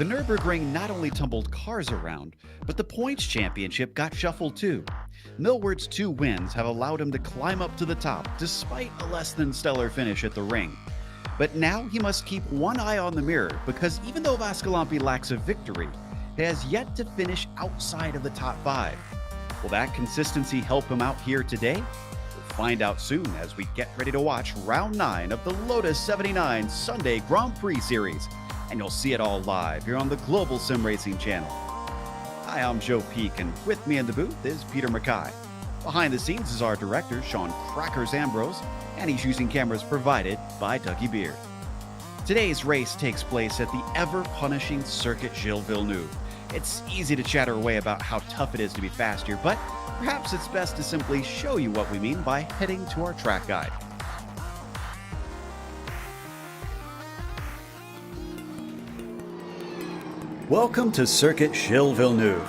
The Nürburgring not only tumbled cars around, but the points championship got shuffled too. Millward's 2 wins have allowed him to climb up to the top despite a less than stellar finish at the ring. But now he must keep one eye on the mirror because even though Vascolampi lacks a victory, he has yet to finish outside of the top 5. Will that consistency help him out here today? We'll find out soon as we get ready to watch round 9 of the Lotus 79 Sunday Grand Prix Series. And you'll see it all live here on the Global SimRacing Channel. Hi, I'm Joe Peak, and with me in the booth is Peter Mackay. Behind the scenes is our director, Sean Crackers Ambrose, and he's using cameras provided by Dougie Beard. Today's race takes place at the ever-punishing Circuit Gilles Villeneuve. It's easy to chatter away about how tough it is to be fast here, but perhaps it's best to simply show you what we mean by heading to our track guide. Welcome to Circuit Gilles Villeneuve.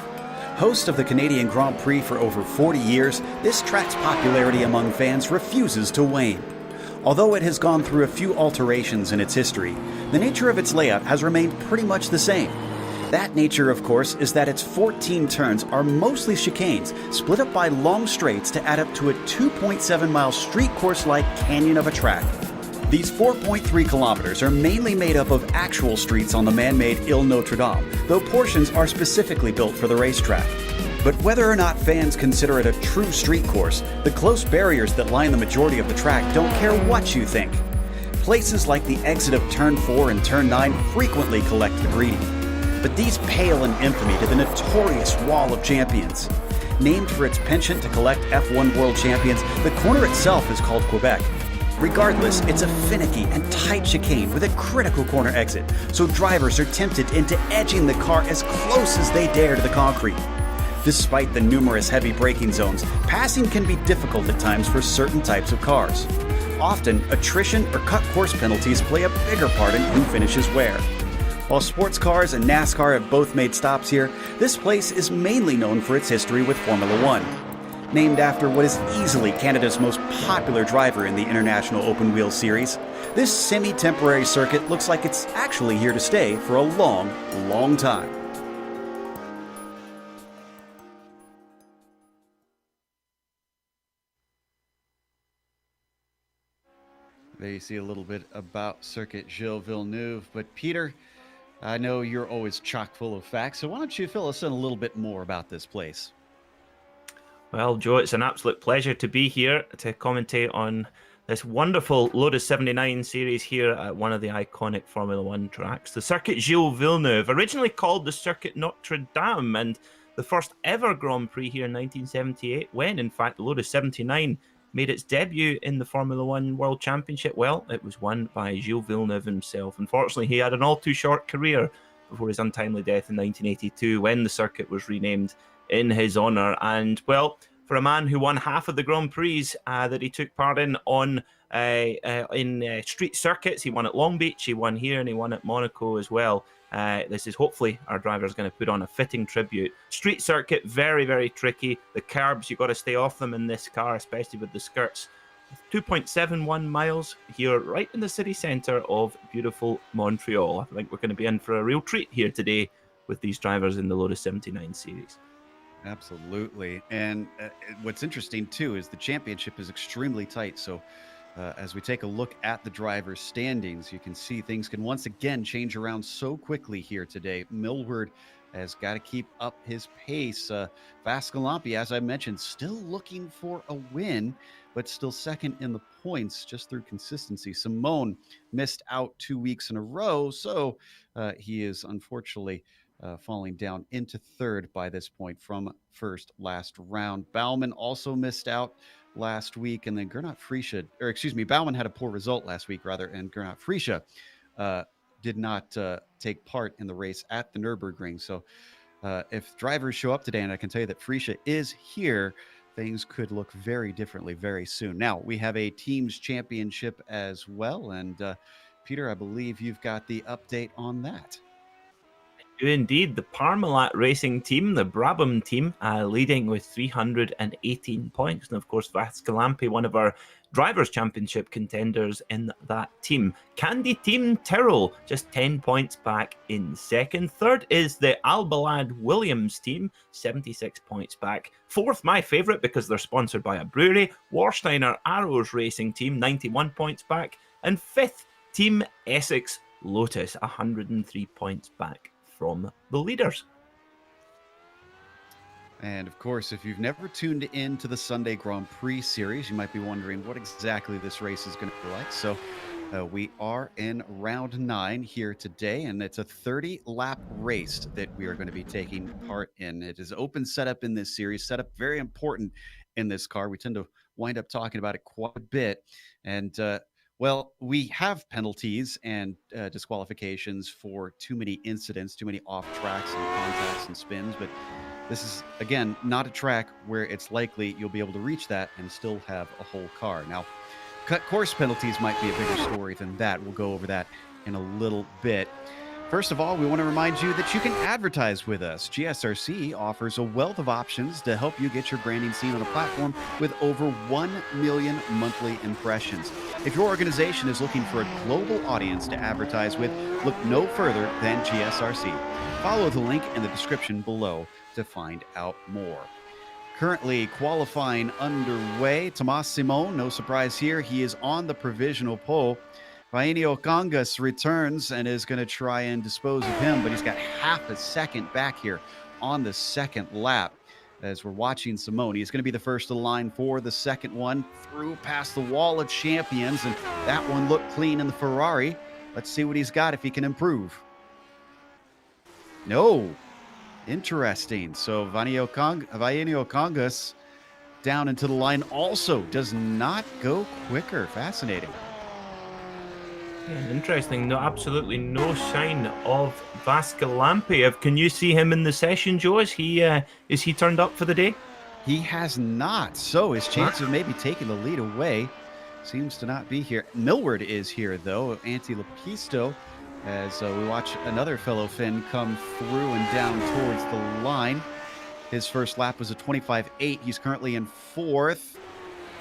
Host of the Canadian Grand Prix for over 40 years, this track's popularity among fans refuses to wane. Although it has gone through a few alterations in its history, the nature of its layout has remained pretty much the same. That nature, of course, is that its 14 turns are mostly chicanes, split up by long straights to add up to a 2.7-mile street course-like canyon of a track. These 4.3 kilometers are mainly made up of actual streets on the man-made Ile Notre Dame, though portions are specifically built for the racetrack. But whether or not fans consider it a true street course, the close barriers that line the majority of the track don't care what you think. Places like the exit of Turn 4 and Turn 9 frequently collect the greedy. But these pale in infamy to the notorious Wall of Champions. Named for its penchant to collect F1 World Champions, the corner itself is called Quebec. Regardless, it's a finicky and tight chicane with a critical corner exit, so drivers are tempted into edging the car as close as they dare to the concrete. Despite the numerous heavy braking zones, passing can be difficult at times for certain types of cars. Often, attrition or cut course penalties play a bigger part in who finishes where. While sports cars and NASCAR have both made stops here, this place is mainly known for its history with Formula One. Named after what is easily Canada's most popular driver in the International Open Wheel Series, this semi-temporary circuit looks like it's actually here to stay for a long, long time. There you see a little bit about Circuit Gilles Villeneuve, but Peter, I know you're always chock full of facts, so why don't you fill us in a little bit more about this place? Well, Joe, it's an absolute pleasure to be here to commentate on this wonderful Lotus 79 series here at one of the iconic Formula One tracks, the Circuit Gilles Villeneuve, originally called the Circuit Notre Dame, and the first ever Grand Prix here in 1978, when, in fact, the Lotus 79 made its debut in the Formula One World Championship. Well, it was won by Gilles Villeneuve himself. Unfortunately, he had an all-too-short career before his untimely death in 1982, when the circuit was renamed in his honour. And well, for a man who won half of the Grand Prix that he took part in street circuits, he won at Long Beach, he won here, and he won at Monaco as well. This is hopefully our driver's going to put on a fitting tribute. Street circuit, very, very tricky. The curbs, you've got to stay off them in this car, especially with the skirts. 2.71 miles here, right in the city centre of beautiful Montreal. I think we're going to be in for a real treat here today with these drivers in the Lotus 79 series. Absolutely. And what's interesting, too, is the championship is extremely tight. So as we take a look at the drivers' standings, you can see things can once again change around so quickly here today. Millward has got to keep up his pace. Vascolampi, as I mentioned, still looking for a win, but still second in the points just through consistency. Simone missed out 2 weeks in a row, so he is unfortunately falling down into third by this point from first last round. Baumann also missed out last week, and then Baumann had a poor result last week, and Gernot Friesche did not take part in the race at the Nürburgring. So if drivers show up today, and I can tell you that Friesche is here, things could look very differently very soon. Now, we have a team's championship as well, and Peter, I believe you've got the update on that. do indeed. The Parmalat Racing team, the Brabham team, leading with 318 points. And of course, Vascalampi, one of our Drivers' Championship contenders in that team. Candy Team Tyrrell, just 10 points back in second. Third is the Albalad Williams team, 76 points back. Fourth, my favourite, because they're sponsored by a brewery, Warsteiner Arrows Racing team, 91 points back. And fifth, Team Essex Lotus, 103 points back from the leaders. And of course, if you've never tuned in to the Sunday Grand Prix series, you might be wondering what exactly this race is going to be like. So we are in round 9 here today, and it's a 30-lap race that we are going to be taking part in. It is open setup in this series, setup very important in this car. We tend to wind up talking about it quite a bit. And well, we have penalties and disqualifications for too many incidents, too many off tracks and contacts and spins, but this is, again, not a track where it's likely you'll be able to reach that and still have a whole car. Now, cut course penalties might be a bigger story than that. We'll go over that in a little bit. First of all, we want to remind you that you can advertise with us. GSRC offers a wealth of options to help you get your branding seen on a platform with over 1 million monthly impressions. If your organization is looking for a global audience to advertise with, look no further than GSRC. Follow the link in the description below to find out more. Currently qualifying underway. Tomas Simon, no surprise here, he is on the provisional pole. Vainio Congas returns and is going to try and dispose of him, but he's got half a second back here on the second lap. As we're watching Simone, he's going to be the first to the line for the second one, through past the wall of champions, and that one looked clean in the Ferrari. Let's see what he's got if he can improve. No. Interesting. So Vainio Congas down into the line also does not go quicker. Fascinating. Yeah, interesting. No, absolutely no sign of Vascalampi. Can you see him in the session, Joe? Is he turned up for the day? He has not. So his chance of maybe taking the lead away seems to not be here. Millward is here, though. Antti Lepisto, as we watch another fellow Finn come through and down towards the line. His first lap was a 25.8. He's currently in fourth.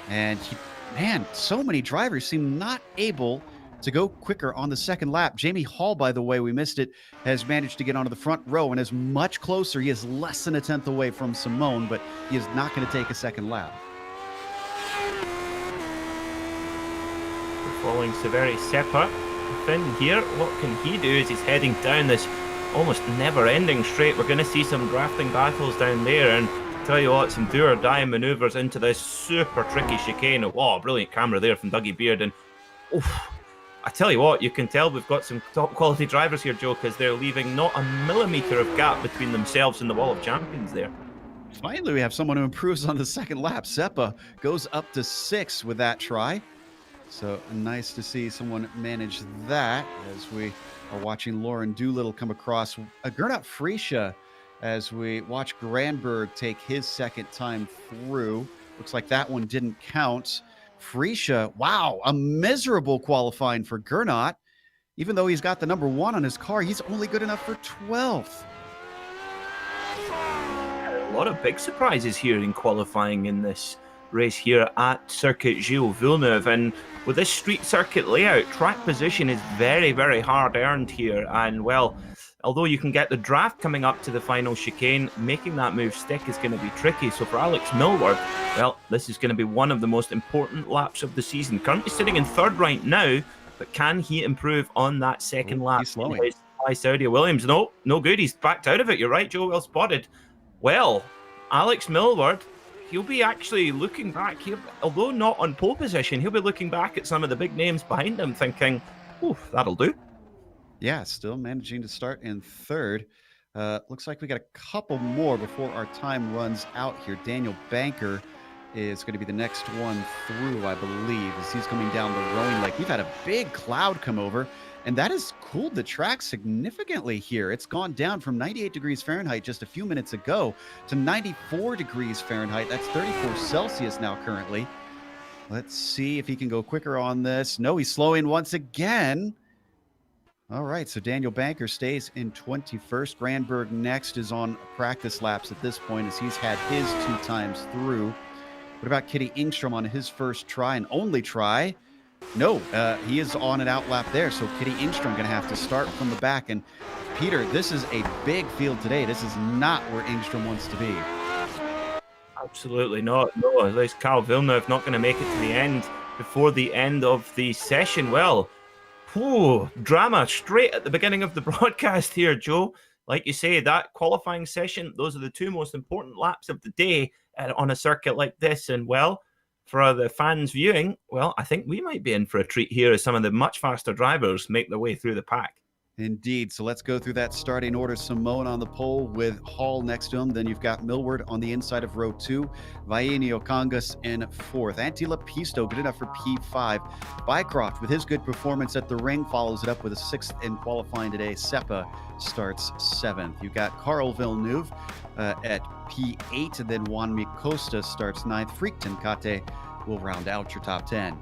And man, so many drivers seem not able to go quicker on the second lap. Jamie Hall, by the way, we missed it, has managed to get onto the front row and is much closer. He is less than a tenth away from Simone, but he is not going to take a second lap. Following Severi Seppa. Finn here, what can he do as he's heading down this almost never-ending straight? We're going to see some drafting battles down there, and tell you what, some do-or-die maneuvers into this super tricky chicane. Oh, brilliant camera there from Dougie Beard, and I tell you what, you can tell we've got some top-quality drivers here, Joe, because they're leaving not a millimetre of gap between themselves and the wall of champions there. Finally, we have someone who improves on the second lap. Seppa goes up to 6th with that try. So nice to see someone manage that as we are watching Lauren Doolittle come across. Gernot Freesia as we watch Granberg take his second time through. Looks like that one didn't count. Freesia, wow, a miserable qualifying for Gernot. Even though he's got the number 1 on his car, he's only good enough for 12th. A lot of big surprises here in qualifying in this race here at Circuit Gilles Villeneuve, and with this street circuit layout, track position is very, very hard earned here, and well, although you can get the draft coming up to the final chicane, making that move stick is going to be tricky. So for Alex Millward, well, this is going to be one of the most important laps of the season. Currently sitting in third right now, but can he improve on that second lap? He's slowing. By Saudi Williams. No good. He's backed out of it. You're right, Joe. Well spotted. Well, Alex Millward, he'll be actually looking back. Although not on pole position, he'll be looking back at some of the big names behind him thinking, that'll do. Yeah, still managing to start in third. Looks like we got a couple more before our time runs out here. Daniel Banker is going to be the next one through, I believe, as he's coming down the rowing lake. We've had a big cloud come over, and that has cooled the track significantly here. It's gone down from 98 degrees Fahrenheit just a few minutes ago to 94 degrees Fahrenheit. That's 34 Celsius now currently. Let's see if he can go quicker on this. No, he's slowing once again. All right, so Daniel Banker stays in 21st. Granberg next is on practice laps at this point as he's had his 2 times through. What about Kitty Ingstrom on his first try and only try? No, he is on an out lap there, so Kitty Ingstrom going to have to start from the back. And Peter, this is a big field today. This is not where Ingstrom wants to be. Absolutely not. No, at least Carl Villenueve not going to make it to the end before the end of the session. Well, drama straight at the beginning of the broadcast here, Joe. Like you say, that qualifying session, those are the 2 most important laps of the day on a circuit like this. And, well, for the fans viewing, well, I think we might be in for a treat here as some of the much faster drivers make their way through the pack. Indeed. So let's go through that starting order. Simone on the pole with Hall next to him. Then you've got Millward on the inside of row 2. Vainio Congas in 4th. Antila Pisto, good enough for P5. Bycroft, with his good performance at the ring, follows it up with a 6th in qualifying today. Seppa starts 7th. You've got Carl Villeneuve at P8. And then Juan Micosta starts 9th. Freakton Kate will round out your top 10.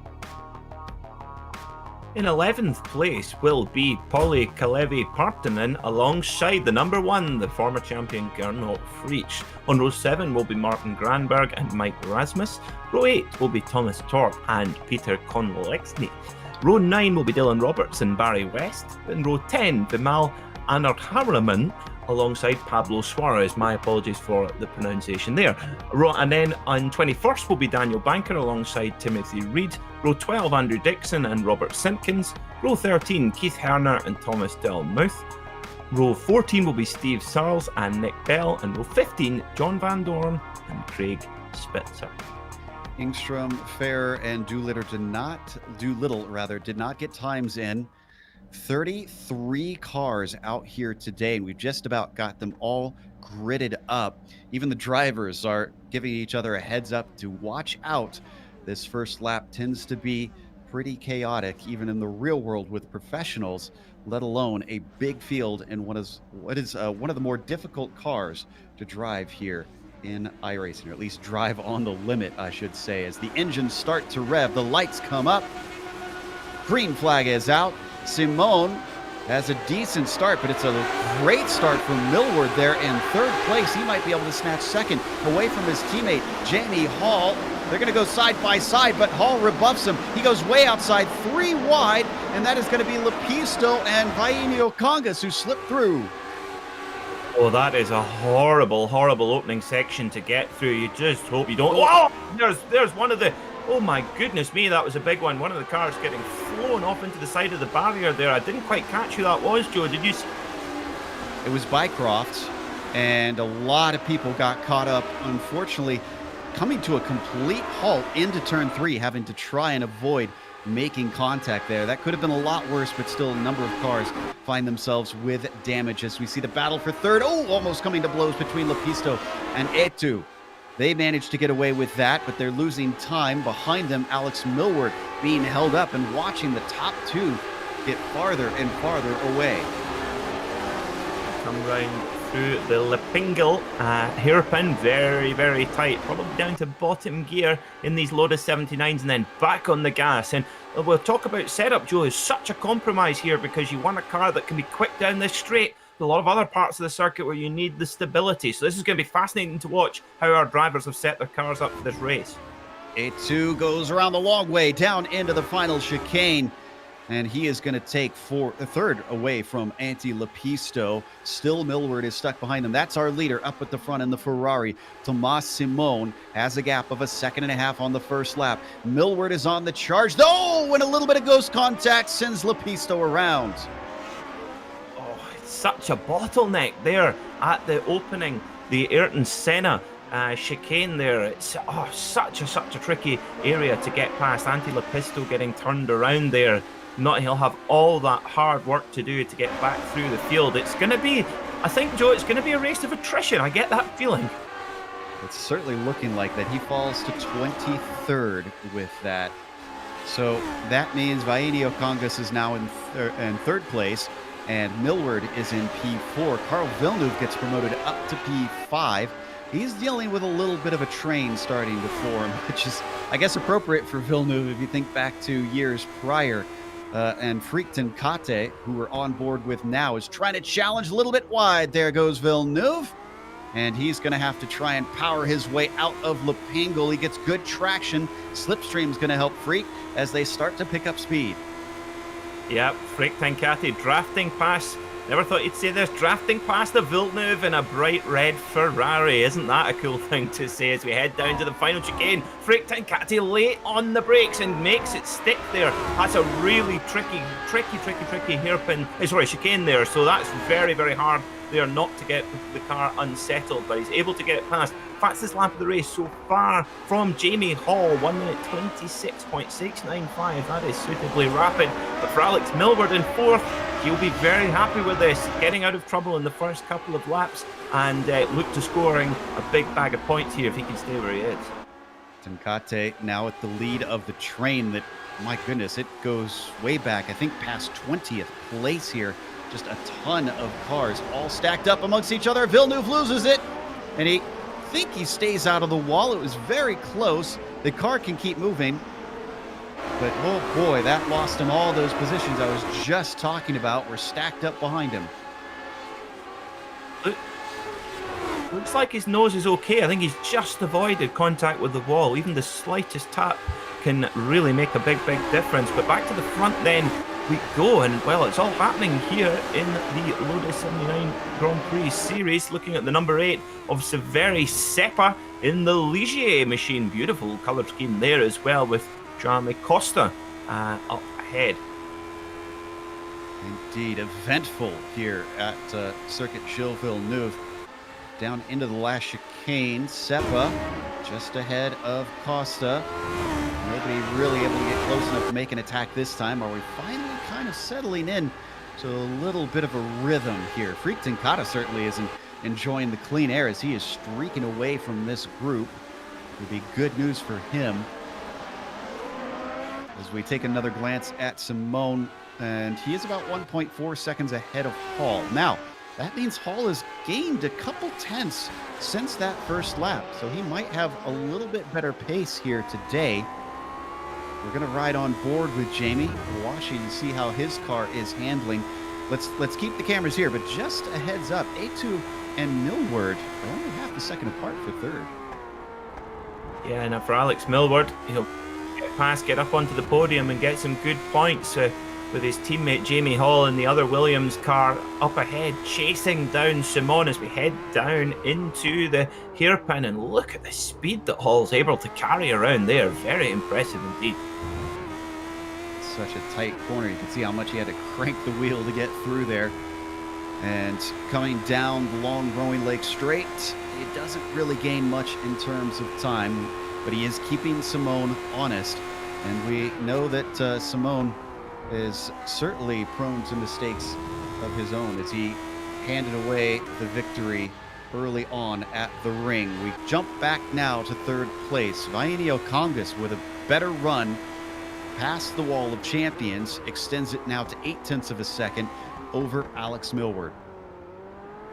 In 11th place will be Polly Kalevi Partanen alongside the number 1, the former champion Gernot Frisch. On row 7 will be Martin Granberg and Mike Rasmus. Row 8 will be Thomas Torp and Peter Konlexny. Row 9 will be Dylan Roberts and Barry West. In row 10, Bimal Anarharaman alongside Pablo Suarez. My apologies for the pronunciation there. And then on 21st will be Daniel Banker alongside Timothy Reed. Row 12, Andrew Dixon and Robert Simpkins. Row 13, Keith Herner and Thomas Delmouth. Row 14 will be Steve Searles and Nick Bell. And row 15, John Van Dorn and Craig Spitzer. Ingstrom, Fair, and Doolittle did not get times in. 33 cars out here today, and we've just about got them all gridded up. Even the drivers are giving each other a heads up to watch out. This first lap tends to be pretty chaotic, even in the real world with professionals, let alone a big field in what is one of the more difficult cars to drive here in iRacing, or at least drive on the limit, I should say. As the engines start to rev, the lights come up, green flag is out. Simone has a decent start, but it's a great start from Millward there in 3rd place. He might be able to snatch 2nd away from his teammate, Jamie Hall. They're going to go side by side, but Hall rebuffs him. He goes way outside, 3 wide, and that is going to be Lepisto and Vainio Congas who slip through. Oh, that is a horrible, horrible opening section to get through. You just hope you don't. Oh, there's one of the. Oh my goodness me, that was a big one. One of the cars getting flown off into the side of the barrier there. I didn't quite catch who that was, Joe. Did you? It was Bycroft, and a lot of people got caught up, unfortunately, coming to a complete halt into turn 3, having to try and avoid making contact there. That could have been a lot worse, but still a number of cars find themselves with damage as we see the battle for 3rd. Oh, almost coming to blows between Lepisto and Etu. They managed to get away with that, but they're losing time. Behind them, Alex Millward being held up and watching the top 2 get farther and farther away. Come round through the Lepingle hairpin, very, very tight, probably down to bottom gear in these Lotus 79s, and then back on the gas. And we'll talk about setup, Joe. Is such a compromise here because you want a car that can be quick down this straight. A lot of other parts of the circuit where you need the stability. So this is going to be fascinating to watch how our drivers have set their cars up for this race. A2 goes around the long way down into the final chicane, and he is going to take 3rd away from Antti Lepisto. Still Millward is stuck behind them. That's our leader up at the front in the Ferrari. Tomas Simone has a gap of a 1.5 seconds on the first lap. Millward is on the charge, though, and a little bit of ghost contact sends Lepisto around. Such a bottleneck there at the opening, the Ayrton Senna chicane there. It's such a tricky area to get past. Antti Lepisto getting turned around there. He'll have all that hard work to do to get back through the field. It's going to be, I think, Joe, it's going to be a race of attrition. I get that feeling. It's certainly looking like that. He falls to 23rd with that. So that means Vainio Congas is now in 3rd place. And Millward is in P4. Carl Villeneuve gets promoted up to P5. He's dealing with a little bit of a train starting to form, which is, I guess, appropriate for Villeneuve if you think back to years prior And Freakton Kate, who we're on board with now, is trying to challenge a little bit wide. There goes Villeneuve. And he's going to have to try and power his way out of Lepangle. He gets good traction. Slipstream's going to help Freak as they start to pick up speed. Yep, Freakton Kate drafting past. Never thought you'd say this. Drafting past the Villeneuve in a bright red Ferrari. Isn't that a cool thing to say as we head down to the final chicane? Freakton Kate late on the brakes and makes it stick there. That's a really tricky hairpin, chicane there. So that's very, very hard there not to get the car unsettled, but he's able to get it past. Fastest lap of the race so far from Jamie Hall, 1 minute 26.695. That is suitably rapid. But for Alex Milward in fourth, he'll be very happy with this, getting out of trouble in the first couple of laps and look to scoring a big bag of points here if he can stay where he is. Tenkate now at the lead of the train that, my goodness, it goes way back, I think past 20th place here. Just a ton of cars all stacked up amongst each other. Villeneuve loses it, and he stays out of the wall. It was very close. The car can keep moving, but oh boy, that lost him all those positions I was just talking about were stacked up behind him. Looks like his nose is okay. I think he's just avoided contact with the wall. Even the slightest tap can really make a big difference. But back to the front then we go, and well, it's all happening here in the Lotus 79 Grand Prix series. Looking at the number 8 of Severi Seppa in the Ligier machine. Beautiful colour scheme there as well, with Jaime Costa up ahead. Indeed, eventful here at Circuit Gilles Villeneuve. Down into the last chicane, Seppa just ahead of Costa. Nobody really able to get close enough to make an attack this time. Are we finally kind of settling in to a little bit of a rhythm here? Freakton Kate certainly isn't enjoying the clean air as he is streaking away from this group. It would be good news for him. As we take another glance at Simone, and he is about 1.4 seconds ahead of Hall. Now, that means Hall has gained a couple tenths since that first lap, so he might have a little bit better pace here today. We're going to ride on board with Jamie, watching to see how his car is handling. Let's keep the cameras here, but just a heads up, A2 and Milward are only half a second apart for third. Yeah, now for Alex Milward, he'll get up onto the podium and get some good points with his teammate Jamie Hall in the other Williams car up ahead, chasing down Simone as we head down into the hairpin. And look at the speed that Hall's able to carry around there. Very impressive indeed. Such a tight corner. You can see how much he had to crank the wheel to get through there. And coming down the long Rowing Lake Straight, it doesn't really gain much in terms of time, but he is keeping Simone honest. And we know that Simone is certainly prone to mistakes of his own as he handed away the victory early on at the ring. We jump back now to third place. Vaini Okongas with a better run past the wall of champions, extends it now to 0.8 of a second over Alex Milward.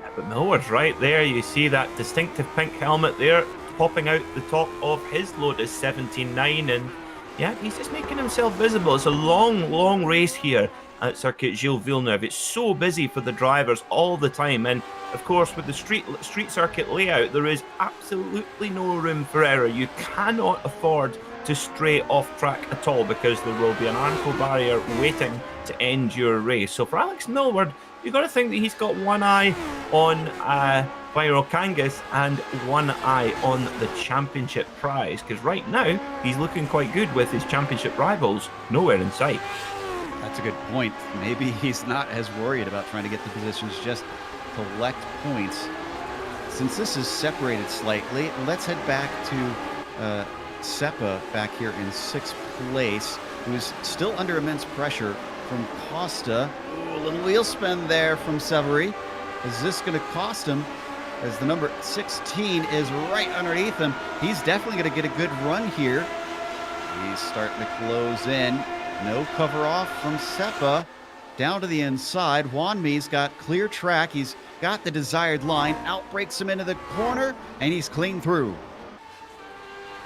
Yeah, but Milward's right there. You see that distinctive pink helmet there popping out the top of his Lotus 79, and yeah, he's just making himself visible. It's a long race here at Circuit Gilles Villeneuve. It's so busy for the drivers all the time, and of course with the street circuit layout, there is absolutely no room for error. You cannot afford to stray off track at all, because there will be an ankle barrier waiting to end your race. So for Alex Milward, you've got to think that he's got one eye on Vaini Okongas and one eye on the championship prize, because right now he's looking quite good with his championship rivals nowhere in sight. That's a good point. Maybe he's not as worried about trying to get the positions, just collect points. Since this is separated slightly, let's head back to Seppa back here in 6th place, who's still under immense pressure from Costa. Ooh, a little wheel spin there from Severi. Is this going to cost him? As the number 16 is right underneath him. He's definitely going to get a good run here. He's starting to close in. No cover off from Seppa. Down to the inside. Wanmi's got clear track. He's got the desired line. Outbreaks him into the corner, and he's clean through.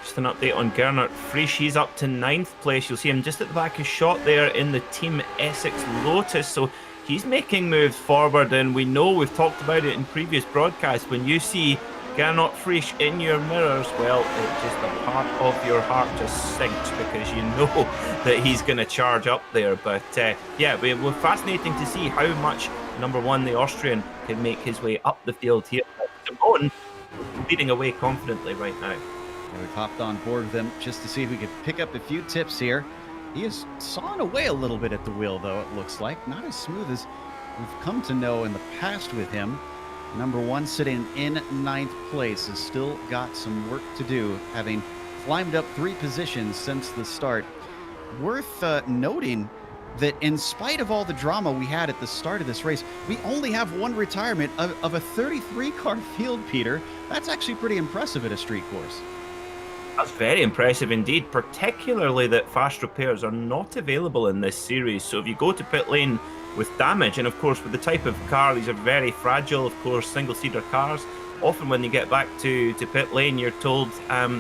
Just an update on Gernot Frisch. He's up to 9th place. You'll see him just at the back of shot there in the Team Essex Lotus. So he's making moves forward, and we know we've talked about it in previous broadcasts. When you see Gernot Frisch in your mirrors, well, it just the part of your heart just sinks because you know that he's going to charge up there. But yeah, we're fascinating to see how much number one, the Austrian, can make his way up the field here. Simone leading away confidently right now. Yeah, we've hopped on board with him just to see if we could pick up a few tips here. He is sawing away a little bit at the wheel, though, it looks like. Not as smooth as we've come to know in the past with him. Number one, sitting in 9th place, has still got some work to do, having climbed up 3 positions since the start. Worth noting that in spite of all the drama we had at the start of this race, we only have 1 retirement of a 33-car field, Peter. That's actually pretty impressive at a street course. That's very impressive indeed, particularly that fast repairs are not available in this series. So if you go to pit lane with damage, and of course with the type of car, these are very fragile, of course, single-seater cars. Often when you get back to pit lane, you're told,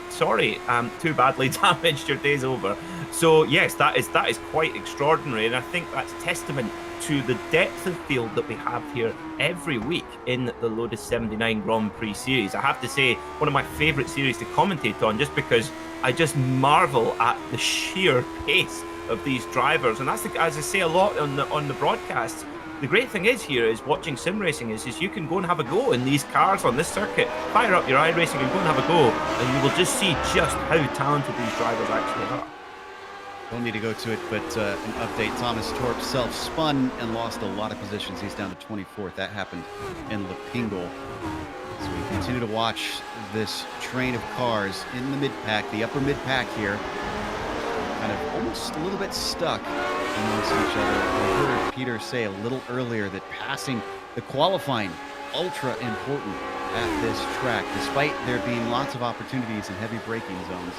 sorry, too badly damaged, your day's over. So yes, that is quite extraordinary, and I think that's testament to the depth of field that we have here every week in the Lotus 79 Grand Prix series. I have to say, one of my favourite series to commentate on, just because I just marvel at the sheer pace of these drivers, and that's as I say a lot on the broadcasts. The great thing is here is watching sim racing is you can go and have a go in these cars on this circuit. Fire up your iRacing and go and have a go, and you will just see just how talented these drivers actually are. Don't need to go to it, but an update. Thomas Torp self-spun and lost a lot of positions. He's down to 24th. That happened in Lapingle. So we continue to watch this train of cars in the mid-pack, the upper mid-pack here, kind of almost a little bit stuck amongst each other. We heard Peter say a little earlier that passing the qualifying, ultra important at this track, despite there being lots of opportunities in heavy braking zones.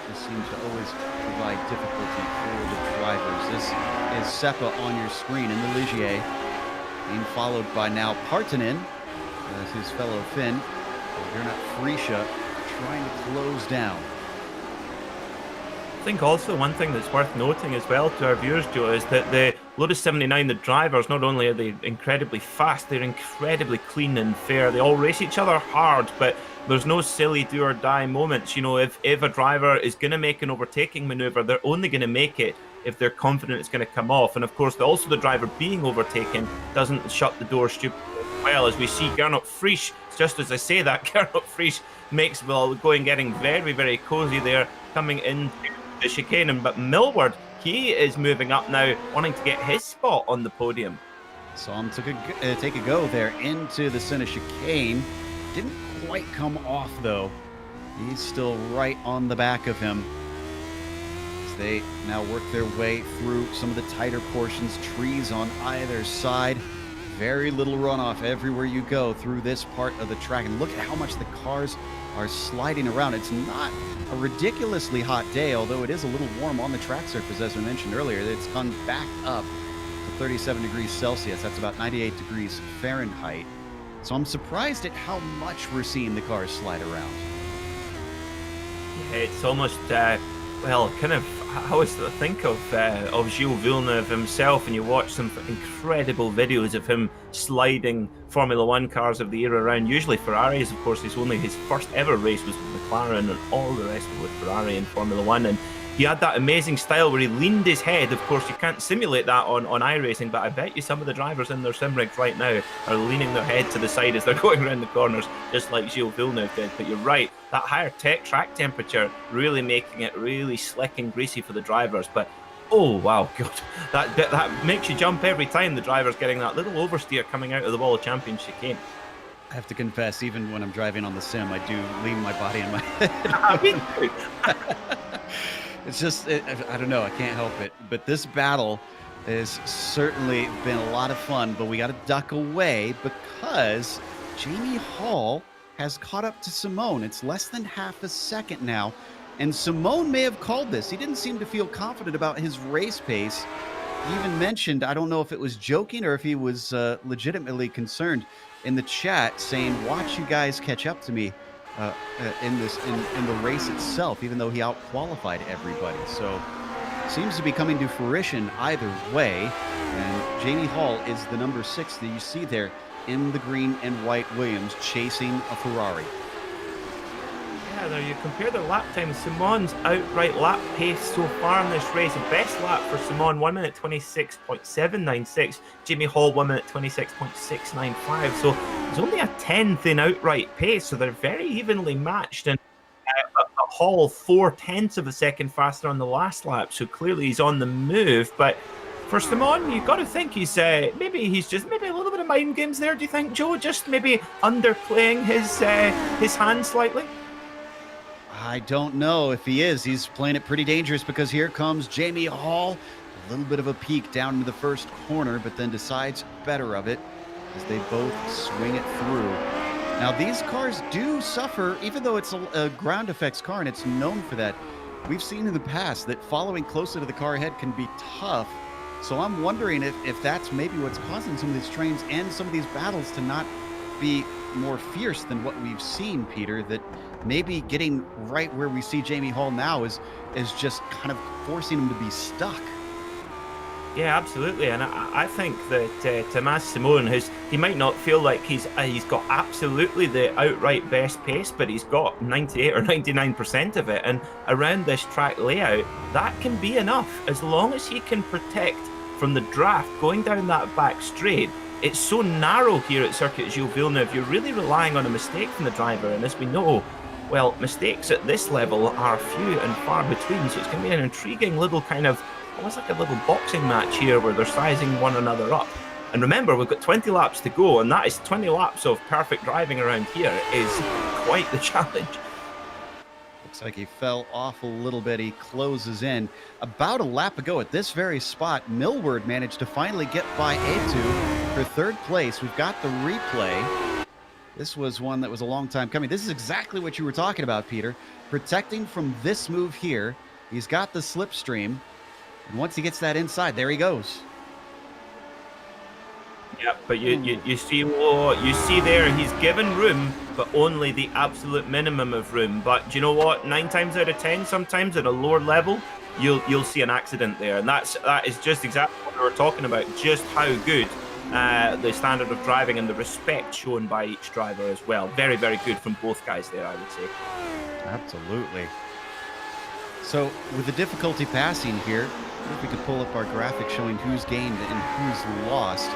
This seems to always provide difficulty for the drivers. This is Seppa on your screen in the Ligier, being followed by now Partanen as his fellow Finn. Gernot Frisch trying to close down. I think also one thing that's worth noting as well to our viewers, Joe, is that the Lotus 79, the drivers, not only are they incredibly fast, they're incredibly clean and fair. They all race each other hard, but there's no silly do or die moments. You know, if a driver is going to make an overtaking maneuver, they're only going to make it if they're confident it's going to come off. And of course, also the driver being overtaken doesn't shut the door stupidly as well. As we see Gernot Frisch, just as I say that, Gernot Frisch makes, well, getting very, very cozy there, coming into the chicane. But Millward, he is moving up now, wanting to get his spot on the podium. Saw him take a go there into the center chicane. Didn't quite come off, though. He's still right on the back of him as they now work their way through some of the tighter portions. Trees on either side. Very little runoff everywhere you go through this part of the track. And look at how much the cars are sliding around. It's not a ridiculously hot day, although it is a little warm on the track surface, as I mentioned earlier. It's gone back up to 37 degrees Celsius. That's about 98 degrees Fahrenheit. So I'm surprised at how much we're seeing the cars slide around. Yeah, it's almost, well, kind of, I always think of Gilles Villeneuve himself, and you watch some incredible videos of him sliding Formula One cars of the era around, usually Ferraris. Of course, his first ever race was with McLaren, and all the rest were with Ferrari and Formula One. And he had that amazing style where he leaned his head. Of course, you can't simulate that on iRacing, but I bet you some of the drivers in their sim rigs right now are leaning their head to the side as they're going around the corners, just like Gilles Villeneuve did. But you're right, that higher track temperature really making it really slick and greasy for the drivers. But oh wow, God, that makes you jump every time the driver's getting that little oversteer coming out of the wall of champion chicane. I have to confess, even when I'm driving on the sim, I do lean my body on my head. It's just, I don't know, I can't help it. But this battle has certainly been a lot of fun, but we got to duck away because Jamie Hall has caught up to Simone. It's less than half a second now, and Simone may have called this. He didn't seem to feel confident about his race pace. He even mentioned, I don't know if it was joking or if he was legitimately concerned in the chat, saying, watch you guys catch up to me in the race itself, even though he out-qualified everybody. So seems to be coming to fruition either way. And Jamie Hall is the number 6 that you see there in the green and white Williams chasing a Ferrari. Yeah, there you compare their lap times. Simon's outright lap pace so far in this race. The best lap for Simon, 1 minute 26.796. Jamie Hall, 1 minute 26.695. So there's only a tenth in outright pace, so they're very evenly matched. And Hall 0.4 of a second faster on the last lap, so clearly he's on the move. But for Simon, you've got to think he's maybe a little bit of mind games there. Do you think, Joe? Just maybe underplaying his hand slightly. I don't know if he is. He's playing it pretty dangerous because here comes Jamie Hall. A little bit of a peek down into the first corner, but then decides better of it as they both swing it through. Now, these cars do suffer, even though it's a ground effects car and it's known for that. We've seen in the past that following closer to the car ahead can be tough. So I'm wondering if that's maybe what's causing some of these trains and some of these battles to not be more fierce than what we've seen, Peter, that maybe getting right where we see Jamie Hall now is just kind of forcing him to be stuck. Yeah, absolutely, and I think that Thomas Simon, he might not feel like he's got absolutely the outright best pace, but he's got 98 or 99% of it, and around this track layout, that can be enough as long as he can protect from the draft going down that back straight. It's so narrow here at Circuit Gilles Villeneuve, you're really relying on a mistake from the driver, and as we know, well, mistakes at this level are few and far between, so it's going to be an intriguing little kind of, almost like a little boxing match here where they're sizing one another up. And remember, we've got 20 laps to go, and that is 20 laps of perfect driving around here is quite the challenge. Looks like he fell off a little bit. He closes in. About a lap ago at this very spot, Millward managed to finally get by A2 for third place. We've got the replay. This was one that was a long time coming. This is exactly what you were talking about, Peter. Protecting from this move here. He's got the slipstream. And once he gets that inside, there he goes. Yeah, but you see there, he's given room, but only the absolute minimum of room. But do you know what? 9 times out of 10, sometimes at a lower level, you'll see an accident there, and that is just exactly what we were talking about. Just how good the standard of driving and the respect shown by each driver as well. Very, very good from both guys there, I would say. Absolutely. So with the difficulty passing here, if we could pull up our graphic showing who's gained and who's lost,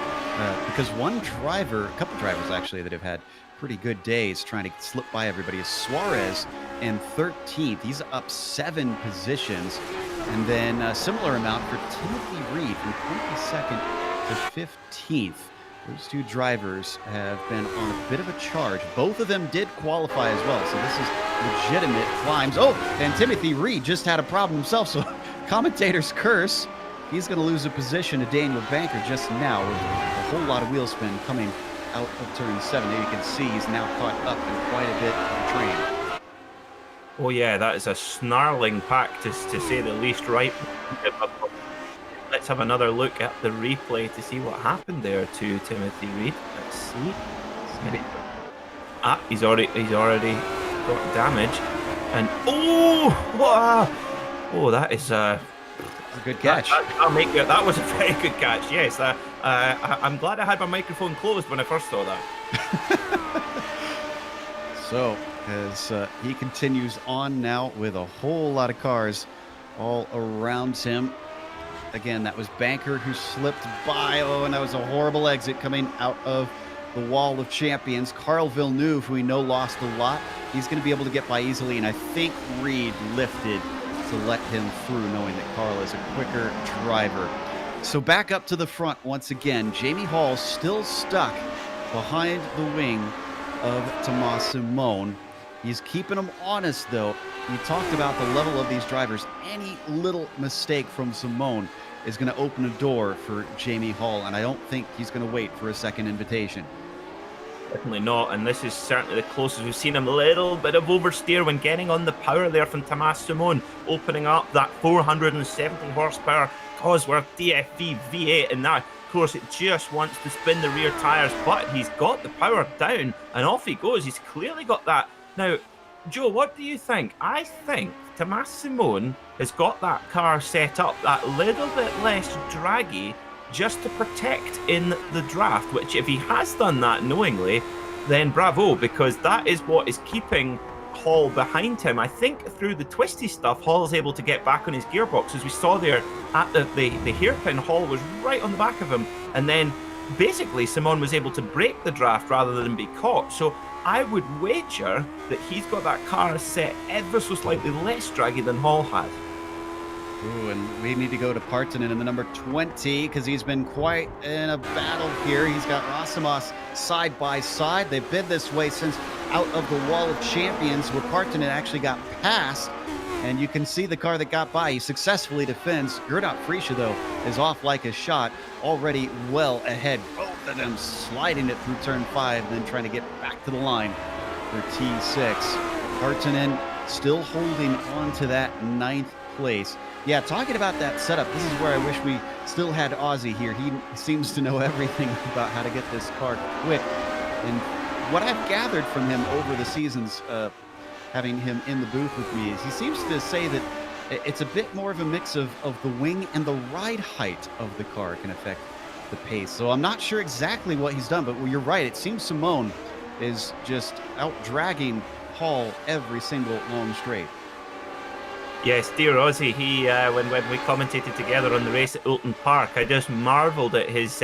because one driver, a couple drivers actually that have had pretty good days trying to slip by everybody is Suarez in 13th. He's up 7 positions. And then a similar amount for Timothy Reed from 22nd to 15th. Those two drivers have been on a bit of a charge. Both of them did qualify as well, so this is legitimate climbs. Oh, and Timothy Reed just had a problem himself, so commentator's curse. He's going to lose a position to Daniel Banker just now with a whole lot of wheel spin coming out of turn 7. There you can see he's now caught up in quite a bit of the train. Oh yeah, that is a snarling pack to say the least, right? Let's have another look at the replay to see what happened there to Timothy Reed. Let's see. He's already got damage, and that is a good catch. That was a very good catch. Yes, I'm glad I had my microphone closed when I first saw that. So as he continues on now with a whole lot of cars all around him. Again, that was Banker who slipped by. Oh, and that was a horrible exit coming out of the wall of champions. Carl Villeneuve, who we know lost a lot, he's going to be able to get by easily. And I think Reed lifted to let him through, knowing that Carl is a quicker driver. So back up to the front once again. Jamie Hall still stuck behind the wing of Thomas Simon. He's keeping them honest, though. You talked about the level of these drivers. Any little mistake from Simon is going to open a door for Jamie Hall, and I don't think he's going to wait for a second invitation. Definitely not, and this is certainly the closest we've seen him. A little bit of oversteer when getting on the power there from Thomas Simon, opening up that 470 horsepower Cosworth DFV V8, and now, of course, it just wants to spin the rear tyres, but he's got the power down, and off he goes. He's clearly got that Now, Joe, what do you think? I think Tomás Simón has got that car set up that little bit less draggy just to protect in the draft, which if he has done that knowingly, then bravo, because that is what is keeping Hall behind him. I think through the twisty stuff, Hall is able to get back on his gearbox. As we saw there at the hairpin, Hall was right on the back of him, and then basically Simón was able to break the draft rather than be caught. So I would wager that he's got that car set ever so slightly less draggy than Hall had. Ooh, and we need to go to Partonen in the number 20 because he's been quite in a battle here. He's got Rasimas side by side. They've been this way since out of the Wall of Champions, where Partonen actually got past. And you can see the car that got by. He successfully defends. Gernot Friesche, though, is off like a shot, already well ahead. Both of them sliding it through turn 5, and then trying to get back to the line for T6. Partonen still holding on to that 9th place. Yeah, talking about that setup, this is where I wish we still had Ozzy here. He seems to know everything about how to get this car quick. And what I've gathered from him over the seasons, having him in the booth with me, is he seems to say that it's a bit more of a mix of the wing and the ride height of the car can affect the pace. So I'm not sure exactly what he's done, but you're right. It seems Simón is just out dragging Hall every single long straight. Yes, dear Ozzy, he when we commentated together on the race at Oulton Park, I just marvelled at his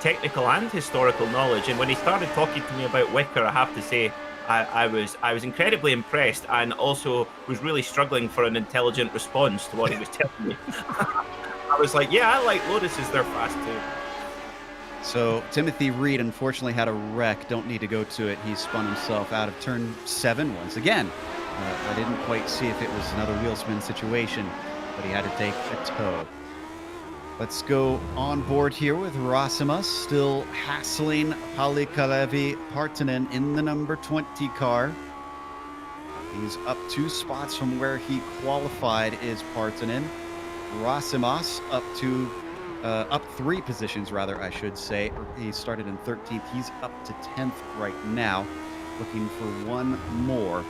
technical and historical knowledge. And when he started talking to me about Wicker, I have to say, I was incredibly impressed, and also was really struggling for an intelligent response to what he was telling me. I was like, yeah, I like Lotuses, they're fast too. So Timothy Reed unfortunately had a wreck. Don't need to go to it. He spun himself out of turn 7 once again. I didn't quite see if it was another wheel spin situation, but he had to take a tow. Let's go on board here with Rasimas, still hassling Palikalevi Partonen in the number 20 car. He's up 2 spots from where he qualified is Partonen. Rasimas up 3 positions, rather, I should say. He started in 13th. He's up to 10th right now, looking for one more.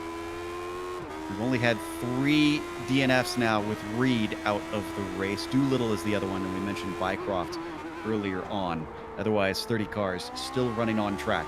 We've only had 3 DNFs now with Reed out of the race. Doolittle is the other one, and we mentioned Bycroft earlier on. Otherwise, 30 cars still running on track.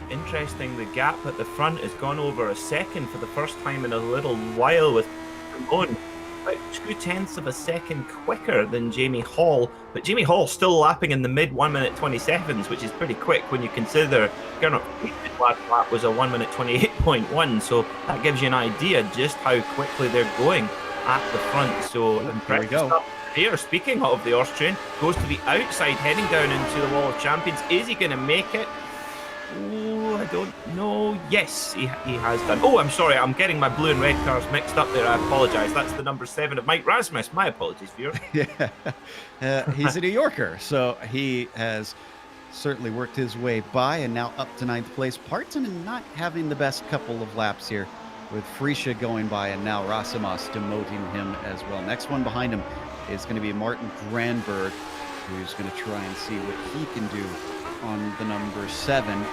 Interesting, the gap at the front has gone over a second for the first time in a little while, with Simón about 0.2 of a second quicker than Jamie Hall, but Jamie Hall still lapping in the mid 1 minute 27s, which is pretty quick when you consider Gernot Friesche's last lap was a 1 minute 28.1, so that gives you an idea just how quickly they're going at the front. So impressive stuff here. Speaking of the Austrian, goes to the outside, heading down into the Wall of Champions. Is he going to make it? Oh, I don't know. Yes, he has done. Oh, I'm sorry, I'm getting my blue and red cars mixed up there. I apologise. That's the number 7 of Mike Rasmus. My apologies, viewer. Yeah, he's a New Yorker, so he has certainly worked his way by, and now up to 9th place. Partonen not having the best couple of laps here, with Friesche going by, and now Rasimas demoting him as well. Next one behind him is going to be Martin Granberg, who's going to try and see what he can do on the number 7.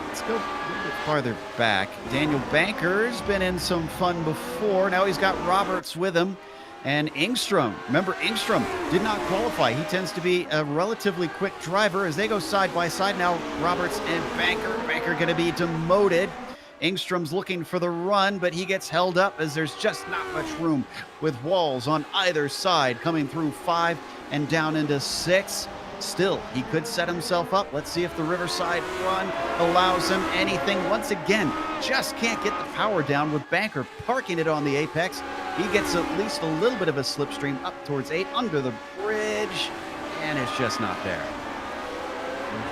Let's go a little bit farther back. Daniel Banker's been in some fun before. Now he's got Roberts with him. And Engstrom, remember Engstrom did not qualify. He tends to be a relatively quick driver as they go side by side. Now Roberts and Banker going to be demoted. Engstrom's looking for the run, but he gets held up as there's just not much room with walls on either side coming through 5 and down into 6. Still, he could set himself up. Let's see if the Riverside run allows him anything. Once again, just can't get the power down with Banker parking it on the apex. He gets at least a little bit of a slipstream up towards 8 under the bridge, and it's just not there.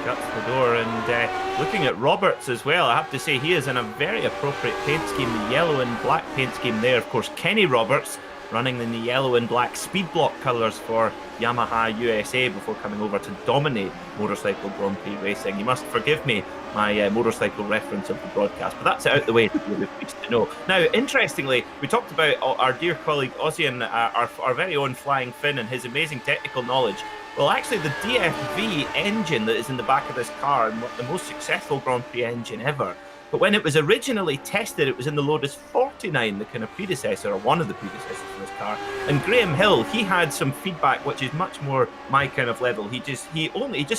Shuts the door. And looking at Roberts as well, I have to say he is in a very appropriate paint scheme. The yellow and black paint scheme there. Of course, Kenny Roberts running in the yellow and black speed block colours for Yamaha USA before coming over to dominate motorcycle Grand Prix racing. You must forgive me my motorcycle reference of the broadcast, but that's out the way. You're pleased to know. Now, interestingly, we talked about our dear colleague Ozzy and our very own Flying Finn and his amazing technical knowledge. Well, actually, the DFV engine that is in the back of this car, and the most successful Grand Prix engine ever. But when it was originally tested, it was in the Lotus 49, the kind of predecessor, or one of the predecessors for this car. And Graham Hill, he had some feedback, which is much more my kind of level. He just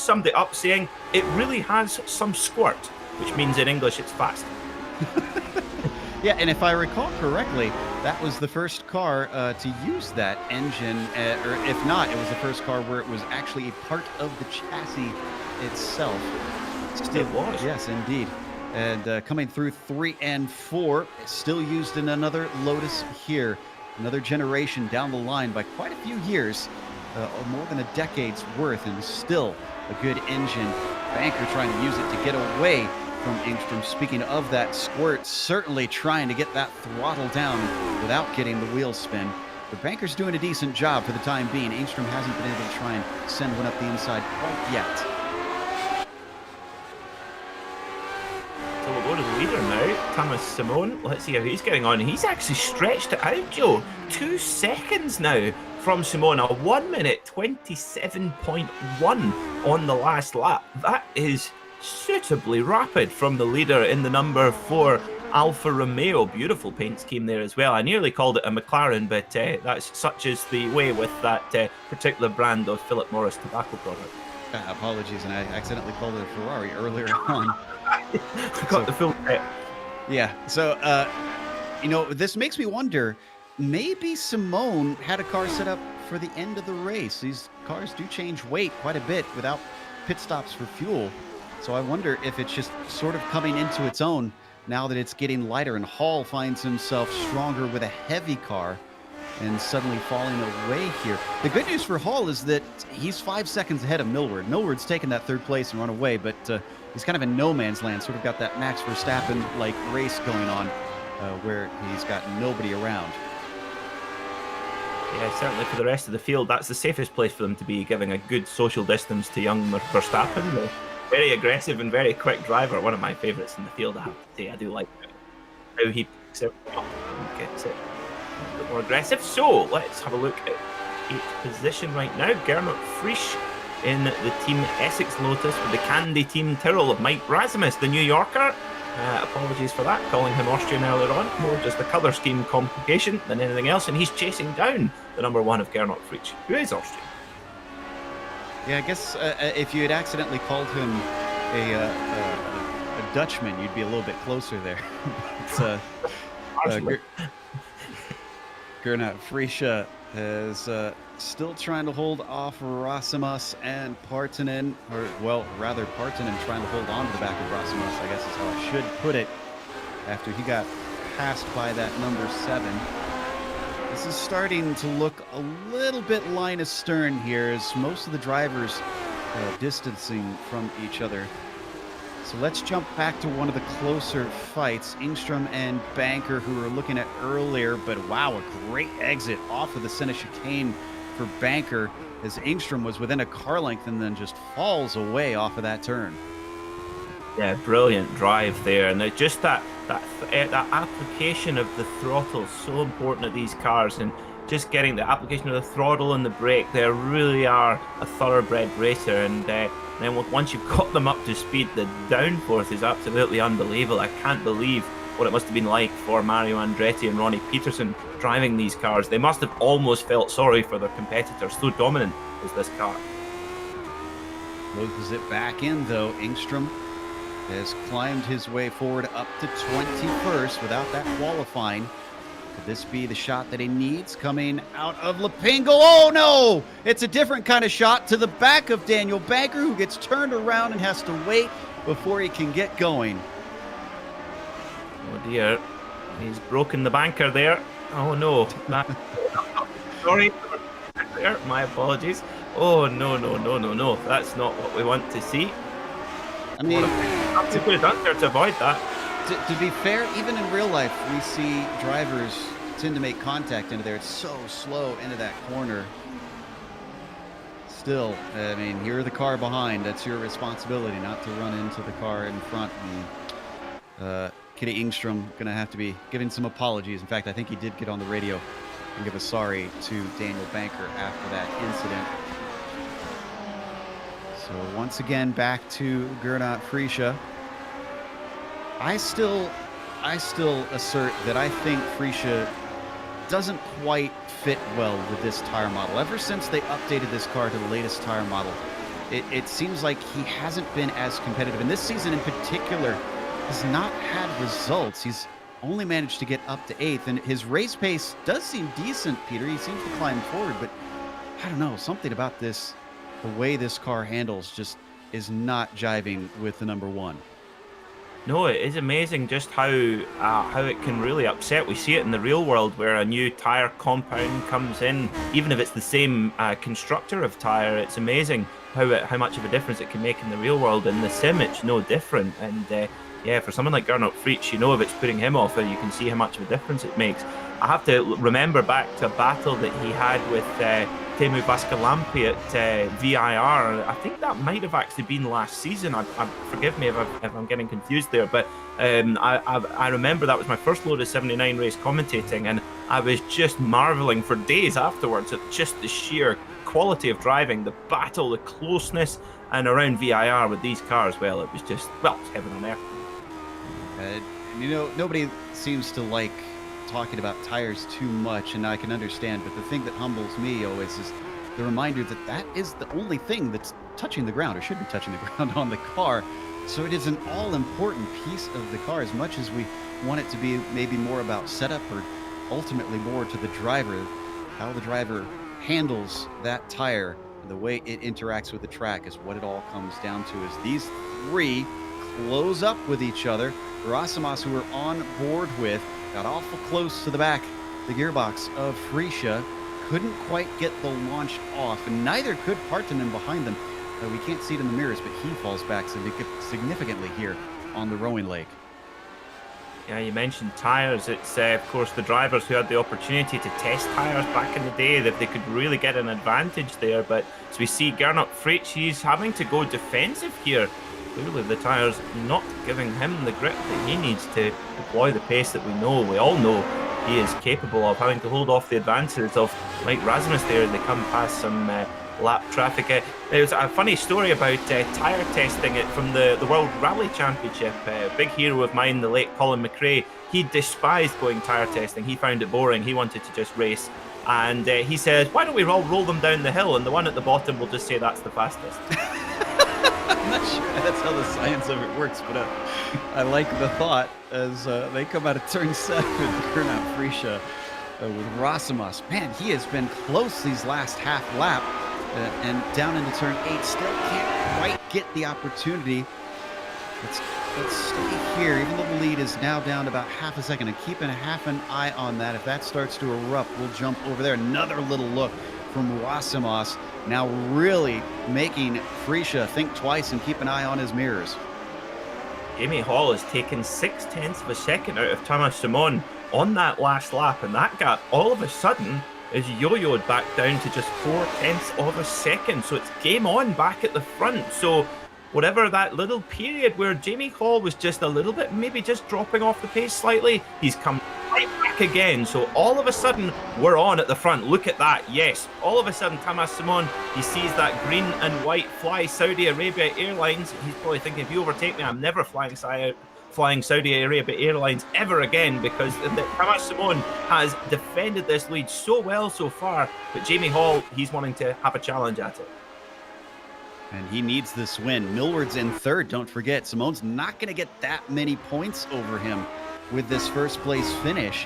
summed it up saying, it really has some squirt, which means in English it's fast. Yeah, and if I recall correctly, that was the first car to use that engine, or if not, it was the first car where it was actually a part of the chassis itself. It was. Yes, indeed. And coming through 3 and 4, still used in another Lotus here. Another generation down the line by quite a few years, more than a decade's worth, and still a good engine. Banker trying to use it to get away from Engstrom. Speaking of that squirt, certainly trying to get that throttle down without getting the wheel spin. But Banker's doing a decent job for the time being. Engstrom hasn't been able to try and send one up the inside quite yet. So we'll go to the leader now, Thomas Simone. Let's see how he's getting on. He's actually stretched it out, Joe. 2 seconds now from Simone. A 1 minute 27.1 on the last lap. That is suitably rapid from the leader in the number 4 Alfa Romeo. Beautiful paint scheme there as well. I nearly called it a McLaren, but that's such is the way with that particular brand of Philip Morris tobacco product. Apologies, and I accidentally called it a Ferrari earlier on. I got the full set. Yeah, so, this makes me wonder, maybe Simone had a car set up for the end of the race. These cars do change weight quite a bit without pit stops for fuel. So I wonder if it's just sort of coming into its own now that it's getting lighter, and Hall finds himself stronger with a heavy car and suddenly falling away here. The good news for Hall is that he's 5 seconds ahead of Millward. Millward's taken that 3rd place and run away, but he's kind of in no man's land, sort of got that Max Verstappen-like race going on where he's got nobody around. Yeah, certainly for the rest of the field, that's the safest place for them to be, giving a good social distance to young Verstappen. Very aggressive and very quick driver. One of my favourites in the field, I have to say. I do like how he picks it up and gets it a bit more aggressive. So let's have a look at 8th position right now. Gernot Frisch in the Team Essex Lotus with the Candy Team Tyrrell of Mike Rasmus, the New Yorker. Apologies for that, calling him Austrian earlier on. More just a colour scheme complication than anything else. And he's chasing down the number 1 of Gernot Frisch, who is Austrian. Yeah, I guess if you had accidentally called him a Dutchman, you'd be a little bit closer there. Gernot Frisch is still trying to hold off Rasimus and Partanen, or well, rather Partanen trying to hold on to the back of Rasimus, I guess is how I should put it, after he got passed by that number 7. This is starting to look a little bit line astern here, as most of the drivers distancing from each other. So let's jump back to one of the closer fights. Engstrom and Banker, who we were looking at earlier, but wow, a great exit off of the center chicane for Banker, as Engstrom was within a car length and then just falls away off of that turn. Yeah, brilliant drive there, and just that application of the throttle is so important at these cars, and just getting the application of the throttle and the brake, they really are a thoroughbred racer. And then once you've got them up to speed, the downforce is absolutely unbelievable. I can't believe what it must have been like for Mario Andretti and Ronnie Peterson driving these cars. They must have almost felt sorry for their competitors, so dominant was this car. Lopes it back in though. Engstrom has climbed his way forward up to 21st without that qualifying. Could this be the shot that he needs coming out of Lapingo? Oh no! It's a different kind of shot to the back of Daniel Banker, who gets turned around and has to wait before he can get going. Oh dear, he's broken the banker there. Oh no, sorry, my apologies. Oh no, that's not what we want to see. I mean, to put it out there to avoid that. To be fair, even in real life, we see drivers tend to make contact into there. It's so slow into that corner. Still, I mean, you're the car behind. That's your responsibility, not to run into the car in front. And Kitty Engstrom going to have to be giving some apologies. In fact, I think he did get on the radio and give a sorry to Daniel Banker after that incident. So once again, back to Gernot Frische. I still assert that I think Frische doesn't quite fit well with this tire model. Ever since they updated this car to the latest tire model, it seems like he hasn't been as competitive. And this season in particular has not had results. He's only managed to get up to 8th, and his race pace does seem decent, Peter. He seems to climb forward, but I don't know, something about this, the way this car handles just is not jiving with the number 1. No, it is amazing just how it can really upset. We see it in the real world where a new tire compound comes in, even if it's the same constructor of tire. It's amazing how much of a difference it can make in the real world. In the sim, it's no different. And yeah, for someone like Gernot Frische, if it's putting him off, you can see how much of a difference it makes. I have to remember back to a battle that he had with Teemu Vaskalampi at VIR. I think that might have actually been last season. Forgive me if I'm getting confused there, but I remember that was my first Lotus 79 race commentating, and I was just marveling for days afterwards at just the sheer quality of driving, the battle, the closeness, and around VIR with these cars. Well, it was just, it's heaven on earth. Nobody seems to like talking about tires too much, and I can understand, but the thing that humbles me always is the reminder that that is the only thing that's touching the ground, or should be touching the ground on the car. So it is an all-important piece of the car, as much as we want it to be maybe more about setup, or ultimately more to the driver, how the driver handles that tire, and the way it interacts with the track is what it all comes down to. As these three close up with each other, Rasimas, who we're on board with, got awful close to the back, the gearbox of Frische, couldn't quite get the launch off, and neither could Partanen behind them. We can't see it in the mirrors, but he falls back significantly here on the rowing lake. Yeah, you mentioned tires. It's, of course, the drivers who had the opportunity to test tires back in the day, that they could really get an advantage there. But as we see Gernot Frische, he's having to go defensive here. Clearly, the tires not giving him the grip that he needs to deploy the pace that we all know he is capable of, having to hold off the advances of Mike Rasmus there as they come past some lap traffic. There's a funny story about tyre testing it from the World Rally Championship. A big hero of mine, the late Colin McRae, he despised going tyre testing. He found it boring. He wanted to just race. And he says, why don't we roll them down the hill, and the one at the bottom will just say that's the fastest. I'm not sure that's how the science of it works, but I like the thought as they come out of turn 7, Gernot Frische with Rasimas. Man, he has been close these last half lap, and down into turn 8, still can't quite get the opportunity. Let's stay here, even though the lead is now down to about half a second, and keeping half an eye on that. If that starts to erupt, we'll jump over there. Another little look from Rasimas, now really making Frische think twice and keep an eye on his mirrors. Jamie Hall has taken 0.6 of a second out of Thomas Simon on that last lap, and that gap all of a sudden is yo-yoed back down to just 0.4 of a second. So it's game on back at the front. So whatever that little period where Jamie Hall was just a little bit, maybe just dropping off the pace slightly, he's come right back again. So all of a sudden, we're on at the front. Look at that. Yes, all of a sudden, Thomas Simon, he sees that green and white fly Saudi Arabia Airlines. He's probably thinking, if you overtake me, I'm never flying Saudi Arabia Airlines ever again, because Thomas Simon has defended this lead so well so far. But Jamie Hall, he's wanting to have a challenge at it. And he needs this win. Millward's in third, don't forget. Simone's not going to get that many points over him with this first place finish.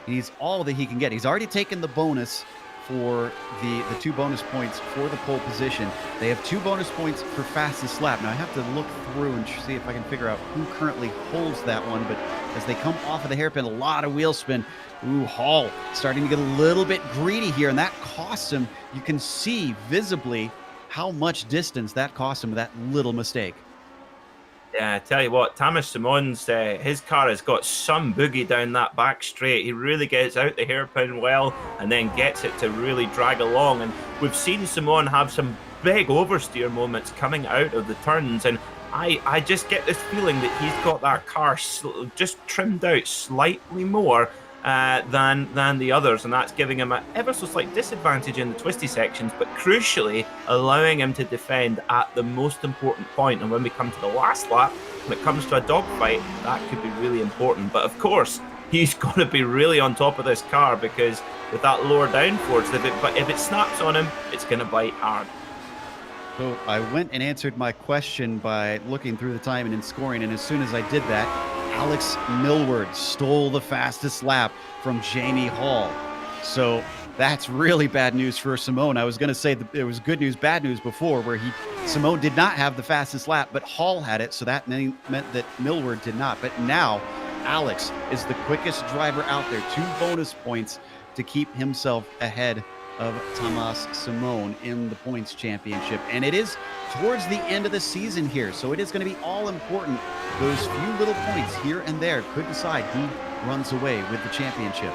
He's all that he can get. He's already taken the bonus for the 2 bonus points for the pole position. They have 2 bonus points for fastest lap. Now I have to look through and see if I can figure out who currently holds that one, but as they come off of the hairpin, a lot of wheel spin. Ooh, Hall starting to get a little bit greedy here, and that costs him. You can see visibly how much distance that cost him with that little mistake. Yeah, I tell you what, Thomas Simon's, his car has got some boogie down that back straight. He really gets out the hairpin well and then gets it to really drag along. And we've seen Simon have some big oversteer moments coming out of the turns. And I just get this feeling that he's got that car just trimmed out slightly more. than the others, and that's giving him an ever so slight disadvantage in the twisty sections, but crucially allowing him to defend at the most important point. And when we come to the last lap, when it comes to a dogfight, that could be really important. But of course, he's got to be really on top of this car, because with that lower downforce, if it snaps on him, it's going to bite hard. So I went and answered my question by looking through the time and in scoring, and as soon as I did that, Alex Millward stole the fastest lap from Jamie Hall. So that's really bad news for Simone. I was going to say that there was good news, bad news before, where Simone did not have the fastest lap, but Hall had it, so that meant that Millward did not. But now Alex is the quickest driver out there, 2 bonus points to keep himself ahead of Thomas Simone in the points championship. And it is towards the end of the season here, so it is going to be all important. Those few little points here and there could decide who runs away with the championship.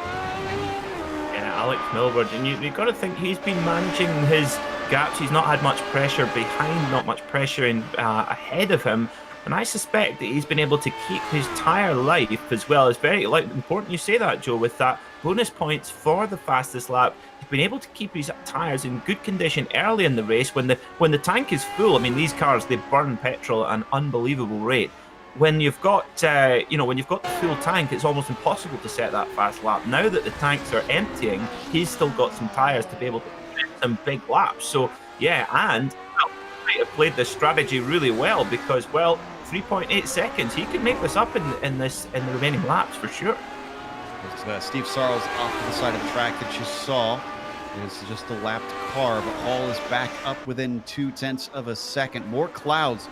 Yeah, Alex Millward, and you've got to think he's been managing his gaps. He's not had much pressure behind, not much pressure ahead of him. And I suspect that he's been able to keep his tyre life as well. It's very important you say that, Joe, with that bonus points for the fastest lap. He's been able to keep his tyres in good condition early in the race when the tank is full. I mean, these cars, they burn petrol at an unbelievable rate. When you've got when you've got the full tank, it's almost impossible to set that fast lap. Now that the tanks are emptying, he's still got some tyres to be able to set some big laps. So yeah, and might have played this strategy really well, because 3.8 seconds, he could make this up in the remaining laps for sure. Steve Sarles off to the side of the track that you saw. It's just a lapped car, but Hall is back up within 0.2 of a second. More clouds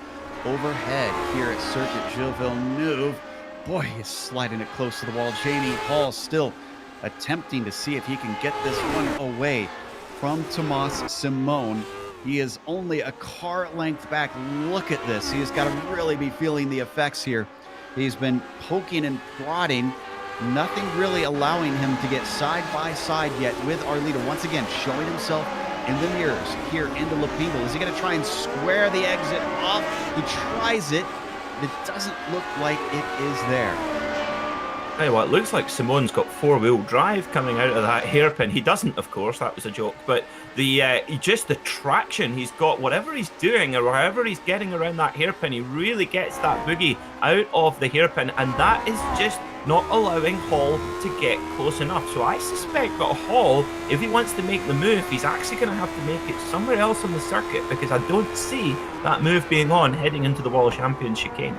overhead here at Circuit Gilles Villeneuve. Boy, he's sliding it close to the wall. Jamie Hall still attempting to see if he can get this one away from Thomas Simone. He is only a car length back. Look at this. He has got to really be feeling the effects here. He's been poking and prodding. Nothing really allowing him to get side by side yet with our leader. Once again, showing himself in the mirrors here into Lapingle. Is he going to try and square the exit off? He tries it, but it doesn't look like it is there. Tell you what, it looks like Simone's got 4-wheel drive coming out of that hairpin. He doesn't, of course, that was a joke, but just the traction he's got, whatever he's doing or however he's getting around that hairpin, he really gets that boogie out of the hairpin, and that is just not allowing Hall to get close enough. So I suspect that Hall, if he wants to make the move, he's actually going to have to make it somewhere else on the circuit, because I don't see that move being on heading into the World Champion chicane.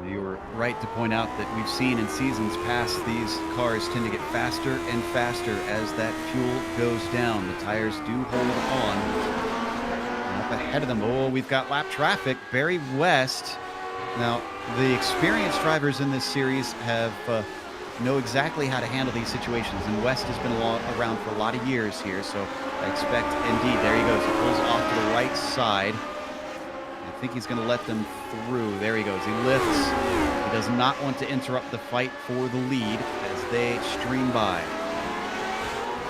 You were right to point out that we've seen in seasons past these cars tend to get faster and faster as that fuel goes down. The tires do hold on. Up ahead of them, we've got lap traffic. Barry West. Now, the experienced drivers in this series have know exactly how to handle these situations, and West has been around for a lot of years here, so I expect, indeed, there he goes. He pulls off to the right side. I think he's going to let them through. There he goes. He lifts. He does not want to interrupt the fight for the lead as they stream by.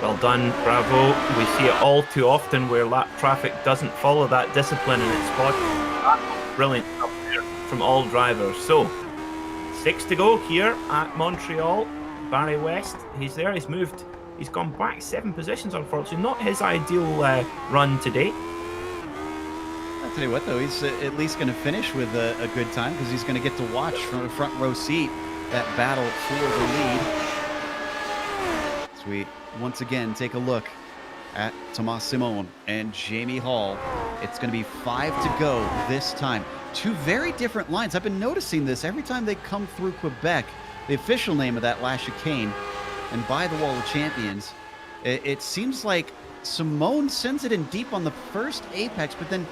Well done, bravo. We see it all too often where lap traffic doesn't follow that discipline in its spot. Brilliant up there from all drivers. So, 6 to go here at Montreal. Barry West, he's there. He's gone back 7 positions, unfortunately. Not his ideal run today. I'll tell you what, though, he's at least going to finish with a good time, because he's going to get to watch from the front row seat that battle for the lead. So we once again take a look at Thomas Simone and Jamie Hall. It's going to be 5 to go this time. 2 very different lines. I've been noticing this every time they come through Quebec. The official name of that last chicane, and by the Wall of Champions, it seems like Simone sends it in deep on the first apex, but then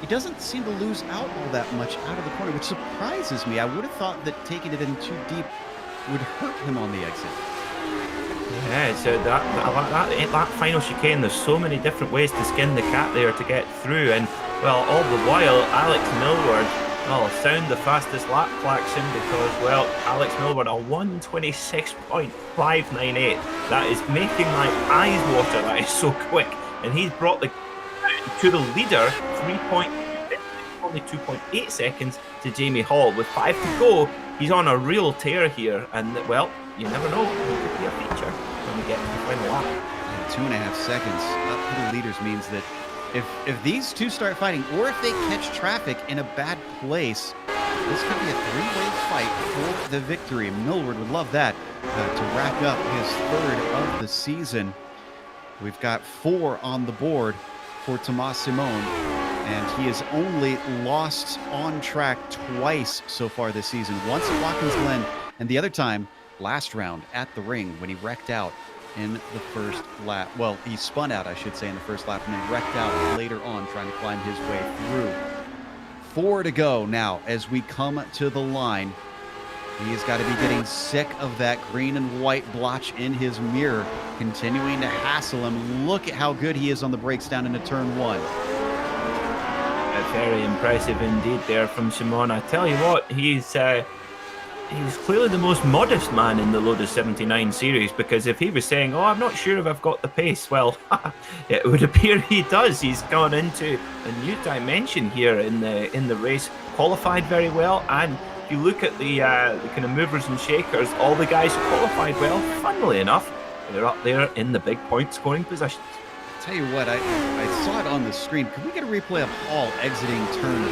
he doesn't seem to lose out all that much out of the corner, which surprises me. I would have thought that taking it in too deep would hurt him on the exit. Yeah, so that final chicane, there's so many different ways to skin the cat there to get through, and well, all the while, Alex Millward, sound the fastest lap klaxon, because, well, Alex Millward, a 1:26.598. That is making my eyes water. That is so quick. And he's brought the to the leader 3.4 only 2.8 seconds to Jamie Hall. With 5 to go, he's on a real tear here, and well, you never know, it could be a feature when we get to the final lap. 2.5 seconds up to the leaders means that if these two start fighting, or if they catch traffic in a bad place, this could be a three-way fight for the victory. Millward would love that to wrap up his third of the season. We've got 4 on the board for Tomas Simon, and he has only lost on track twice so far this season. Once at Watkins Glen, and the other time last round at the ring when he wrecked out in the first lap. Well, he spun out, I should say, in the first lap, and then wrecked out later on trying to climb his way through. 4 to go now as we come to the line. He's got to be getting sick of that green and white blotch in his mirror, continuing to hassle him. Look at how good he is on the brakes down into turn 1. Very impressive indeed there from Simon. I tell you what, he's clearly the most modest man in the Lotus 79 series, because if he was saying, oh, I'm not sure if I've got the pace, well, it would appear he does. He's gone into a new dimension here in the race, qualified very well, and if you look at the kind of movers and shakers, all the guys who qualified well, funnily enough, they're up there in the big point scoring positions. Tell you what, I saw it on the screen. Could we get a replay of Hall exiting turn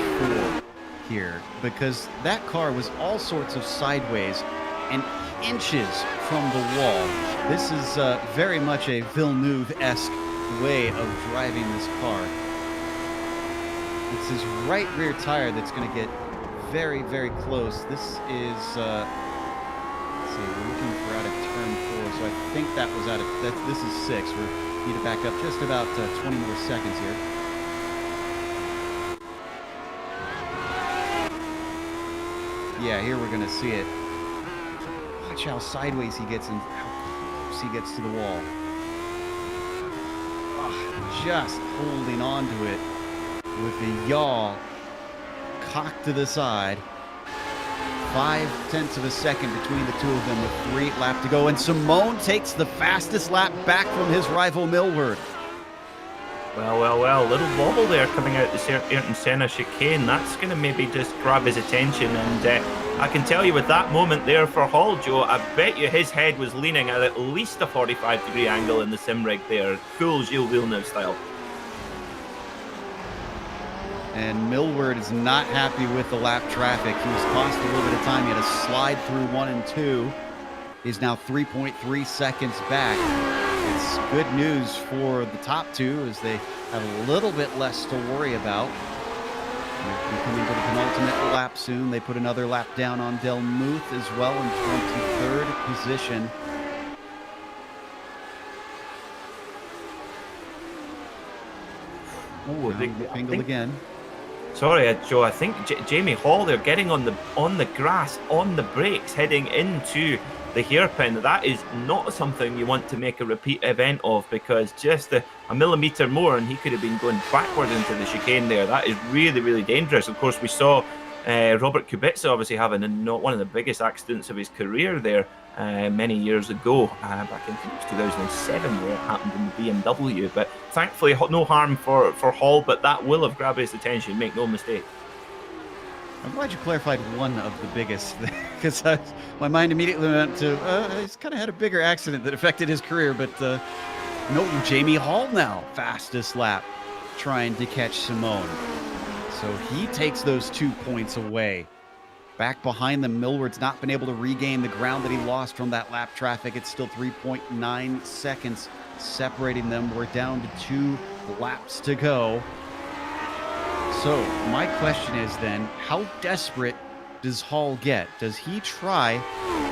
4 here? Because that car was all sorts of sideways and inches from the wall. This is very much a Villeneuve-esque way of driving this car. It's his right rear tire that's going to get very, very close. This is, let's see, we're looking for out of turn 4, so I think that was out of, this is 6. We need to back up just about 20 more seconds here. Yeah, here we're going to see it. Watch how sideways he gets and how close he gets to the wall. Oh, just holding on to it with the yaw cocked to the side. 0.5 of a second between the two of them with 3 laps to go. And Simone takes the fastest lap back from his rival Millward. Well, little wobble there coming out the Ayrton Senna chicane. That's going to maybe just grab his attention. And I can tell you with that moment there for Hall, Joe, I bet you his head was leaning at least a 45-degree angle in the sim rig there. Full Gilles Villeneuve style. And Millward is not happy with the lap traffic. He was cost a little bit of time. He had to slide through 1 and 2. He's now 3.3 seconds back. It's good news for the top 2 as they have a little bit less to worry about. We're coming to the penultimate lap soon. They put another lap down on Delmuth as well in 23rd position. Oh, Fingal again. Sorry, Joe. I think Jamie Hall, they're getting on the grass, on the brakes, heading into the hairpin. That is not something you want to make a repeat event of, because just a millimetre more and he could have been going backwards into the chicane there. That is really, really dangerous. Of course, we saw Robert Kubica obviously having one of the biggest accidents of his career there many years ago, back in, I think it was 2007, where it happened in the BMW. But thankfully, no harm for Hall, but that will have grabbed his attention, make no mistake. I'm glad you clarified one of the biggest, because my mind immediately went to, he's kind of had a bigger accident that affected his career, but no, Jamie Hall now, fastest lap, trying to catch Simone. So he takes those 2 points away. Back behind them, Millward's not been able to regain the ground that he lost from that lap traffic. It's still 3.9 seconds separating them. We're down to 2 laps to go. So my question is then, how desperate does Hall get? Does he try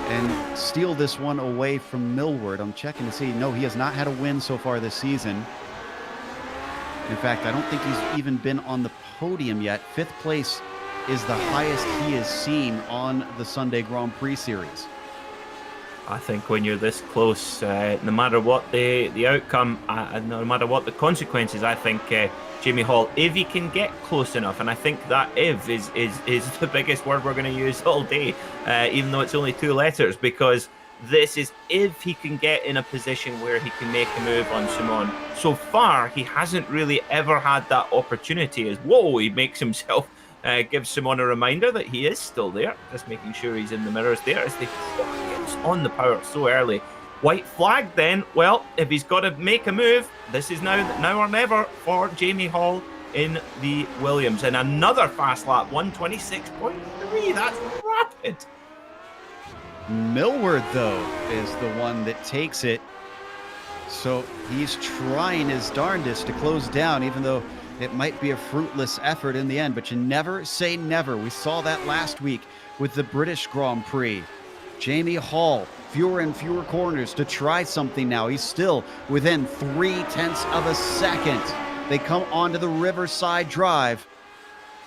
and steal this one away from Millward? I'm checking to see. No, he has not had a win so far this season. In fact, I don't think he's even been on the podium yet. 5th place is the highest he has seen on the Sunday Grand Prix series. I think when you're this close, no matter what the outcome, no matter what the consequences, I think Jamie Hall, if he can get close enough, and I think that if is the biggest word we're going to use all day, even though it's only 2 letters, because this is if he can get in a position where he can make a move on Simon. So far, he hasn't really ever had that opportunity. As whoa, he makes himself gives Simon a reminder that he is still there, just making sure he's in the mirrors there as they focus on the power so early. White flag then. Well, if he's got to make a move, this is now or never for Jamie Hall in the Williams. And another fast lap, 126.3. That's rapid. Millward, though, is the one that takes it. So he's trying his darndest to close down, even though it might be a fruitless effort in the end. But you never say never. We saw that last week with the British Grand Prix. Jamie Hall, fewer and fewer corners to try something now. He's still within 0.3 of a second. They come onto the Riverside Drive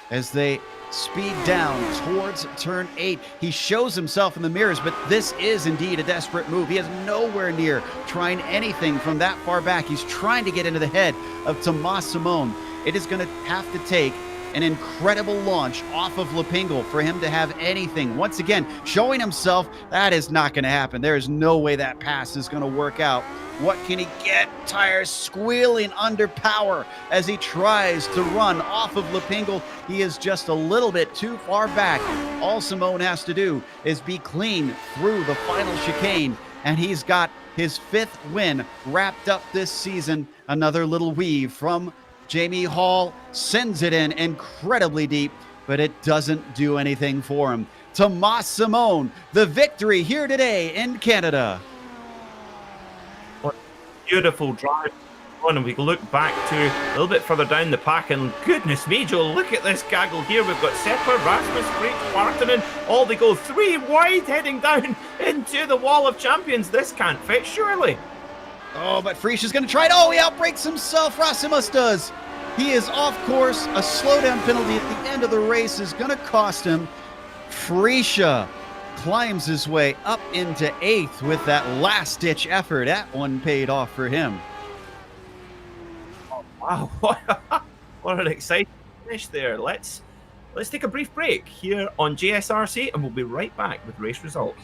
as they speed down towards turn 8. He shows himself in the mirrors, but this is indeed a desperate move. He is nowhere near trying anything from that far back. He's trying to get into the head of Tomas Simon. It is going to have to take an incredible launch off of Lepingle for him to have anything. Once again, showing himself, that is not going to happen. There is no way that pass is going to work out. What can he get? Tires squealing under power as he tries to run off of Lepingle. He is just a little bit too far back. All Simone has to do is be clean through the final chicane, and he's got his 5th win wrapped up this season. Another little weave from Jamie Hall sends it in incredibly deep, but it doesn't do anything for him. Tomas Simon, the victory here today in Canada. What a beautiful drive. And we look back to a little bit further down the pack, and goodness me, Joe, look at this gaggle here. We've got Sepper, Rasmus, Prix, Martinen, all they go 3 wide heading down into the wall of champions. This can't fit, surely. Oh, but Frisch is going to try it. Oh, he outbreaks himself. Rasimus does. He is off course. A slowdown penalty at the end of the race is going to cost him. Frisch climbs his way up into 8th with that last-ditch effort. That one paid off for him. Oh, wow, what an exciting finish there. Let's take a brief break here on GSRC, and we'll be right back with race results.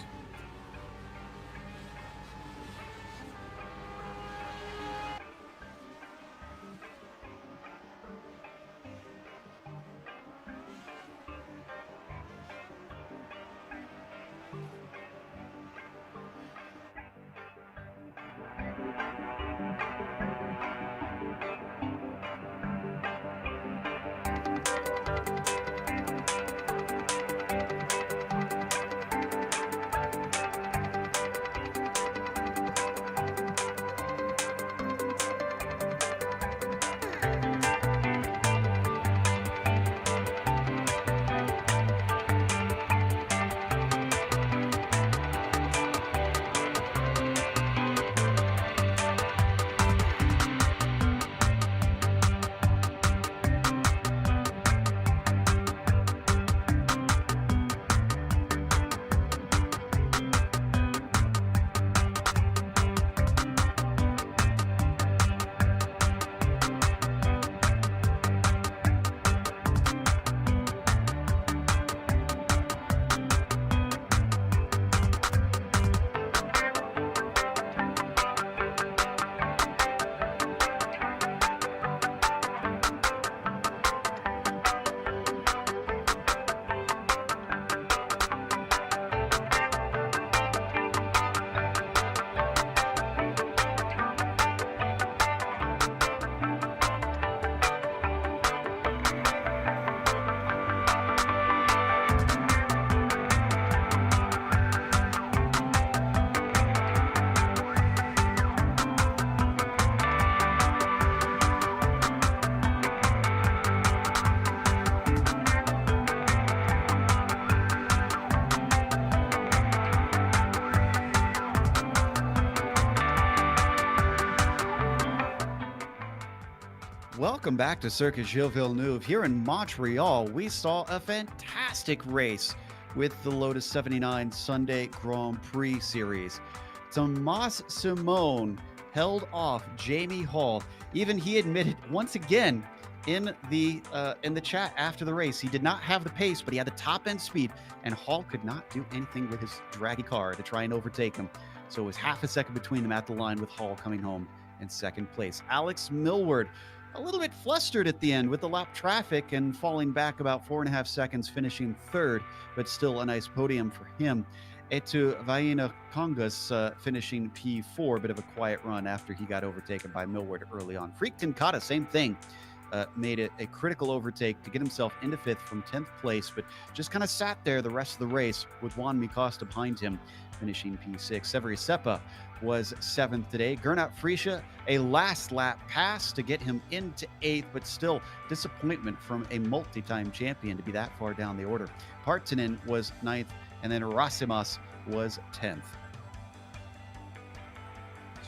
Welcome back to Circuit Gilles Villeneuve. Here in Montreal, we saw a fantastic race with the Lotus 79 Sunday Grand Prix Series. Tomas Simon held off Jamie Hall. Even he admitted once again in the chat after the race, he did not have the pace, but he had the top end speed, and Hall could not do anything with his draggy car to try and overtake him. So it was half a second between them at the line, with Hall coming home in second place. Alex Millward a little bit flustered at the end with the lap traffic and falling back about 4.5 seconds, finishing third, but still a nice podium for him. Etu Vaina Congas finishing P4, bit of a quiet run after he got overtaken by Millward early on. Freakton Kata, same thing. Made it a critical overtake to get himself into 5th from 10th place, but just kind of sat there the rest of the race with Juan Micosta behind him, finishing P6. Severi Seppa was 7th today. Gernot Friesche, a last lap pass to get him into 8th, but still disappointment from a multi-time champion to be that far down the order. Partonen was 9th, and then Rasimas was 10th.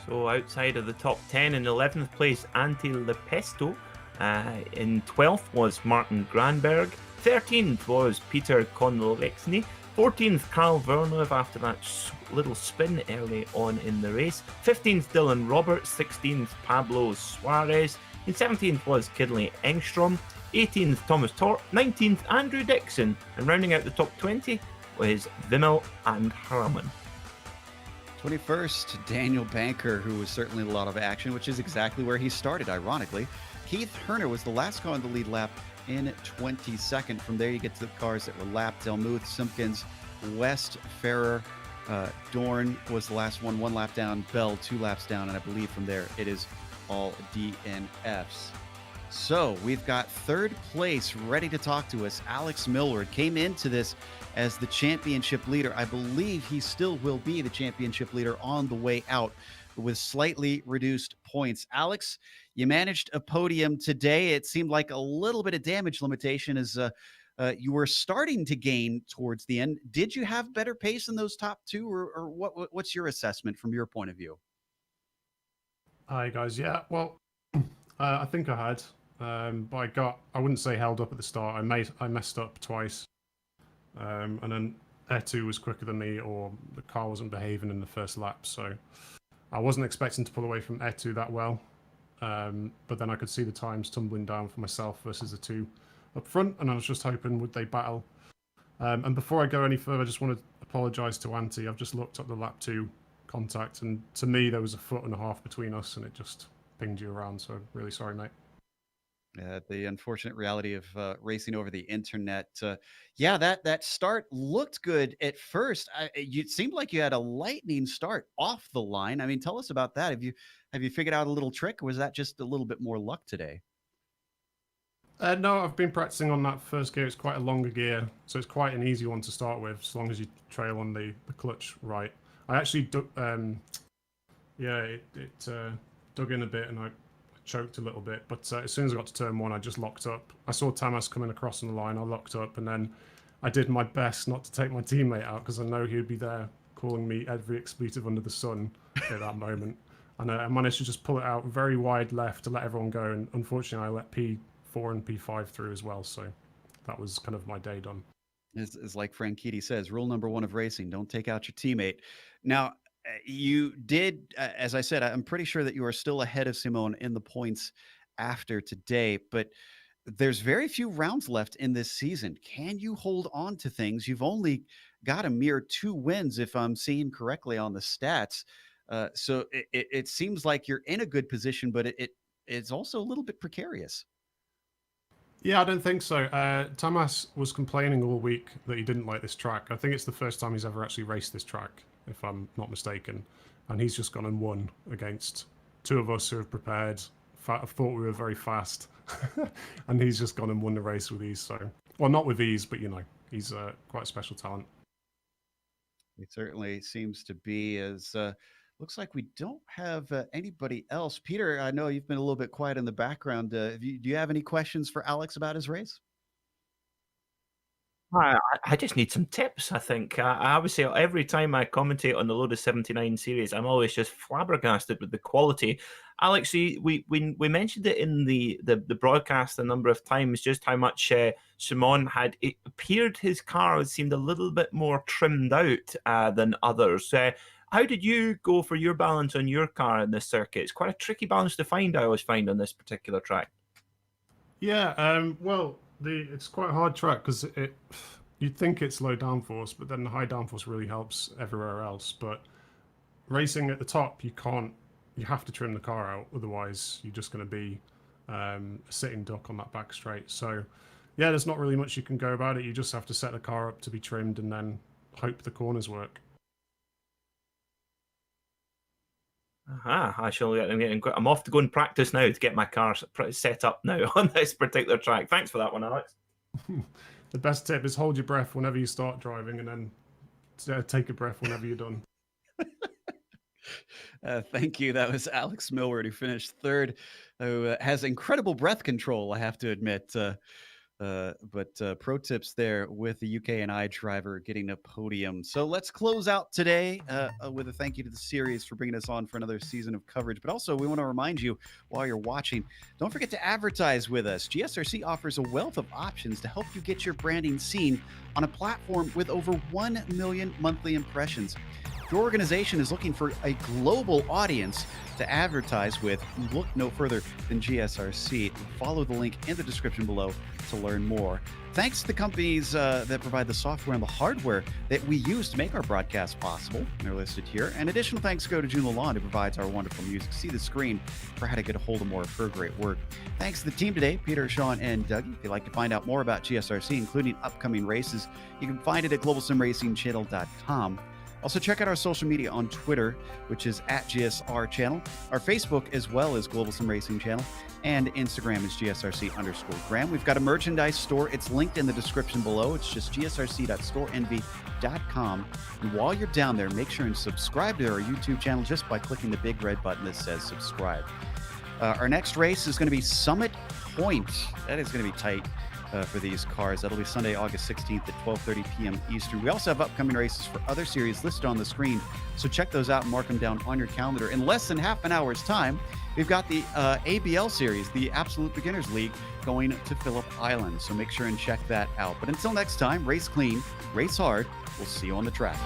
So outside of the top 10, in 11th place, Antti Lepesto. In 12th was Martin Granberg. 13th was Peter Konleksny. 14th, Carl Villenueve after that little spin early on in the race. 15th, Dylan Roberts. 16th, Pablo Suarez. And 17th was Kidley Engstrom. 18th, Thomas Torp. 19th, Andrew Dixon. And rounding out the top 20 was Vimmel and Harriman. 21st, Daniel Banker, who was certainly a lot of action, which is exactly where he started, ironically. Keith Herner was the last car on the lead lap in 22nd. From there, you get to the cars that were lapped. Delmuth, Simpkins, West, Ferrer, Dorn was the last one lap down. Bell, 2 laps down. And I believe from there, it is all DNFs. So we've got 3rd place ready to talk to us. Alex Millward came into this as the championship leader. I believe he still will be the championship leader on the way out with slightly reduced points. Alex, you managed a podium today. It seemed like a little bit of damage limitation as you were starting to gain towards the end. Did you have better pace than those top 2, or what's your assessment from your point of view? Hi guys. Yeah, well, I think I had, but I wouldn't say held up at the start. I messed up twice, and then Etu was quicker than me, or the car wasn't behaving in the first lap, so I wasn't expecting to pull away from Etu that well. But then I could see the times tumbling down for myself versus the 2 up front, and I was just hoping would they battle. And before I go any further, I just want to apologise to Antti. I've just looked up the lap 2 contact, and to me there was a 1.5 foot between us, and it just pinged you around. So really sorry, mate. The unfortunate reality of racing over the internet. Yeah, that start looked good at first. It seemed like you had a lightning start off the line. I mean, tell us about that. Have you figured out a little trick, or was that just a little bit more luck today? No, I've been practicing on that first gear. It's quite a longer gear, so it's quite an easy one to start with, as long as you trail on the clutch right. I actually dug in a bit, and I choked a little bit, but as soon as I got to turn 1, I just locked up. I saw Tamas coming across on the line, I locked up, and then I did my best not to take my teammate out, because I know he'd be there calling me every expletive under the sun at that moment. And I managed to just pull it out very wide left to let everyone go, and unfortunately I let P4 and P5 through as well, so that was kind of my day done. It's like Franchitti says, rule number 1 of racing, don't take out your teammate. Now, you did, as I said, I'm pretty sure that you are still ahead of Simone in the points after today, but there's very few rounds left in this season. Can you hold on to things? You've only got a mere 2 wins, if I'm seeing correctly on the stats. So it seems like you're in a good position, but it's also a little bit precarious. Yeah, I don't think so. Tamas was complaining all week that he didn't like this track. I think it's the first time he's ever actually raced this track, if I'm not mistaken. And he's just gone and won against 2 of us who have prepared. I thought we were very fast. And he's just gone and won the race with ease. So, well, not with ease, but, he's quite a special talent. It certainly seems to be. As looks like we don't have anybody else. Peter, I know you've been a little bit quiet in the background. Do you have any questions for Alex about his race? I just need some tips, I think. I would say every time I commentate on the Lotus 79 series, I'm always just flabbergasted with the quality. Alex, we mentioned it in the broadcast a number of times, just how much Simon had. It appeared his car seemed a little bit more trimmed out than others. How did you go for your balance on your car in this circuit? It's quite a tricky balance to find, I always find, on this particular track. Yeah, well, it's quite a hard track because you'd think it's low downforce, but then the high downforce really helps everywhere else. But racing at the top, you have to trim the car out, otherwise you're just going to be a sitting duck on that back straight. So, yeah, there's not really much you can go about it. You just have to set the car up to be trimmed and then hope the corners work. I shall get. I'm off to go and practice now to get my car set up now on this particular track. Thanks for that one, Alex. The best tip is hold your breath whenever you start driving, and then take a breath whenever you're done. Thank you. That was Alex Millward, who finished third, who has incredible breath control, I have to admit. But pro tips there with the UK&I driver getting a podium. So let's close out today with a thank you to the series for bringing us on for another season of coverage. But also, we want to remind you while you're watching, don't forget to advertise with us. GSRC offers a wealth of options to help you get your branding seen on a platform with over 1 million monthly impressions. If your organization is looking for a global audience to advertise with, look no further than GSRC. Follow the link in the description below to learn more. Thanks to the companies that provide the software and the hardware that we use to make our broadcast possible. They're listed here. And additional thanks go to June Lalonde, who provides our wonderful music. See the screen for how to get a hold of more of her great work. Thanks to the team today, Peter, Sean, and Dougie. If you'd like to find out more about GSRC, including upcoming races, you can find it at globalsimracingchannel.com. Also, check out our social media on Twitter, which is at GSR Channel. Our Facebook as well as Global SimRacing Channel. And Instagram is GSRC_Graham. We've got a merchandise store. It's linked in the description below. It's just gsrc.storenvy.com. And while you're down there, make sure and subscribe to our YouTube channel just by clicking the big red button that says subscribe. Our next race is going to be Summit Point. That is going to be tight for these cars. That'll be Sunday, August 16th at 12:30 p.m. Eastern. We also have upcoming races for other series listed on the screen, so check those out and mark them down on your calendar. In less than half an hour's time, we've got the ABL series, the Absolute Beginners League, going to Phillip Island, so make sure and check that out. But until next time, race clean, race hard. We'll see you on the track.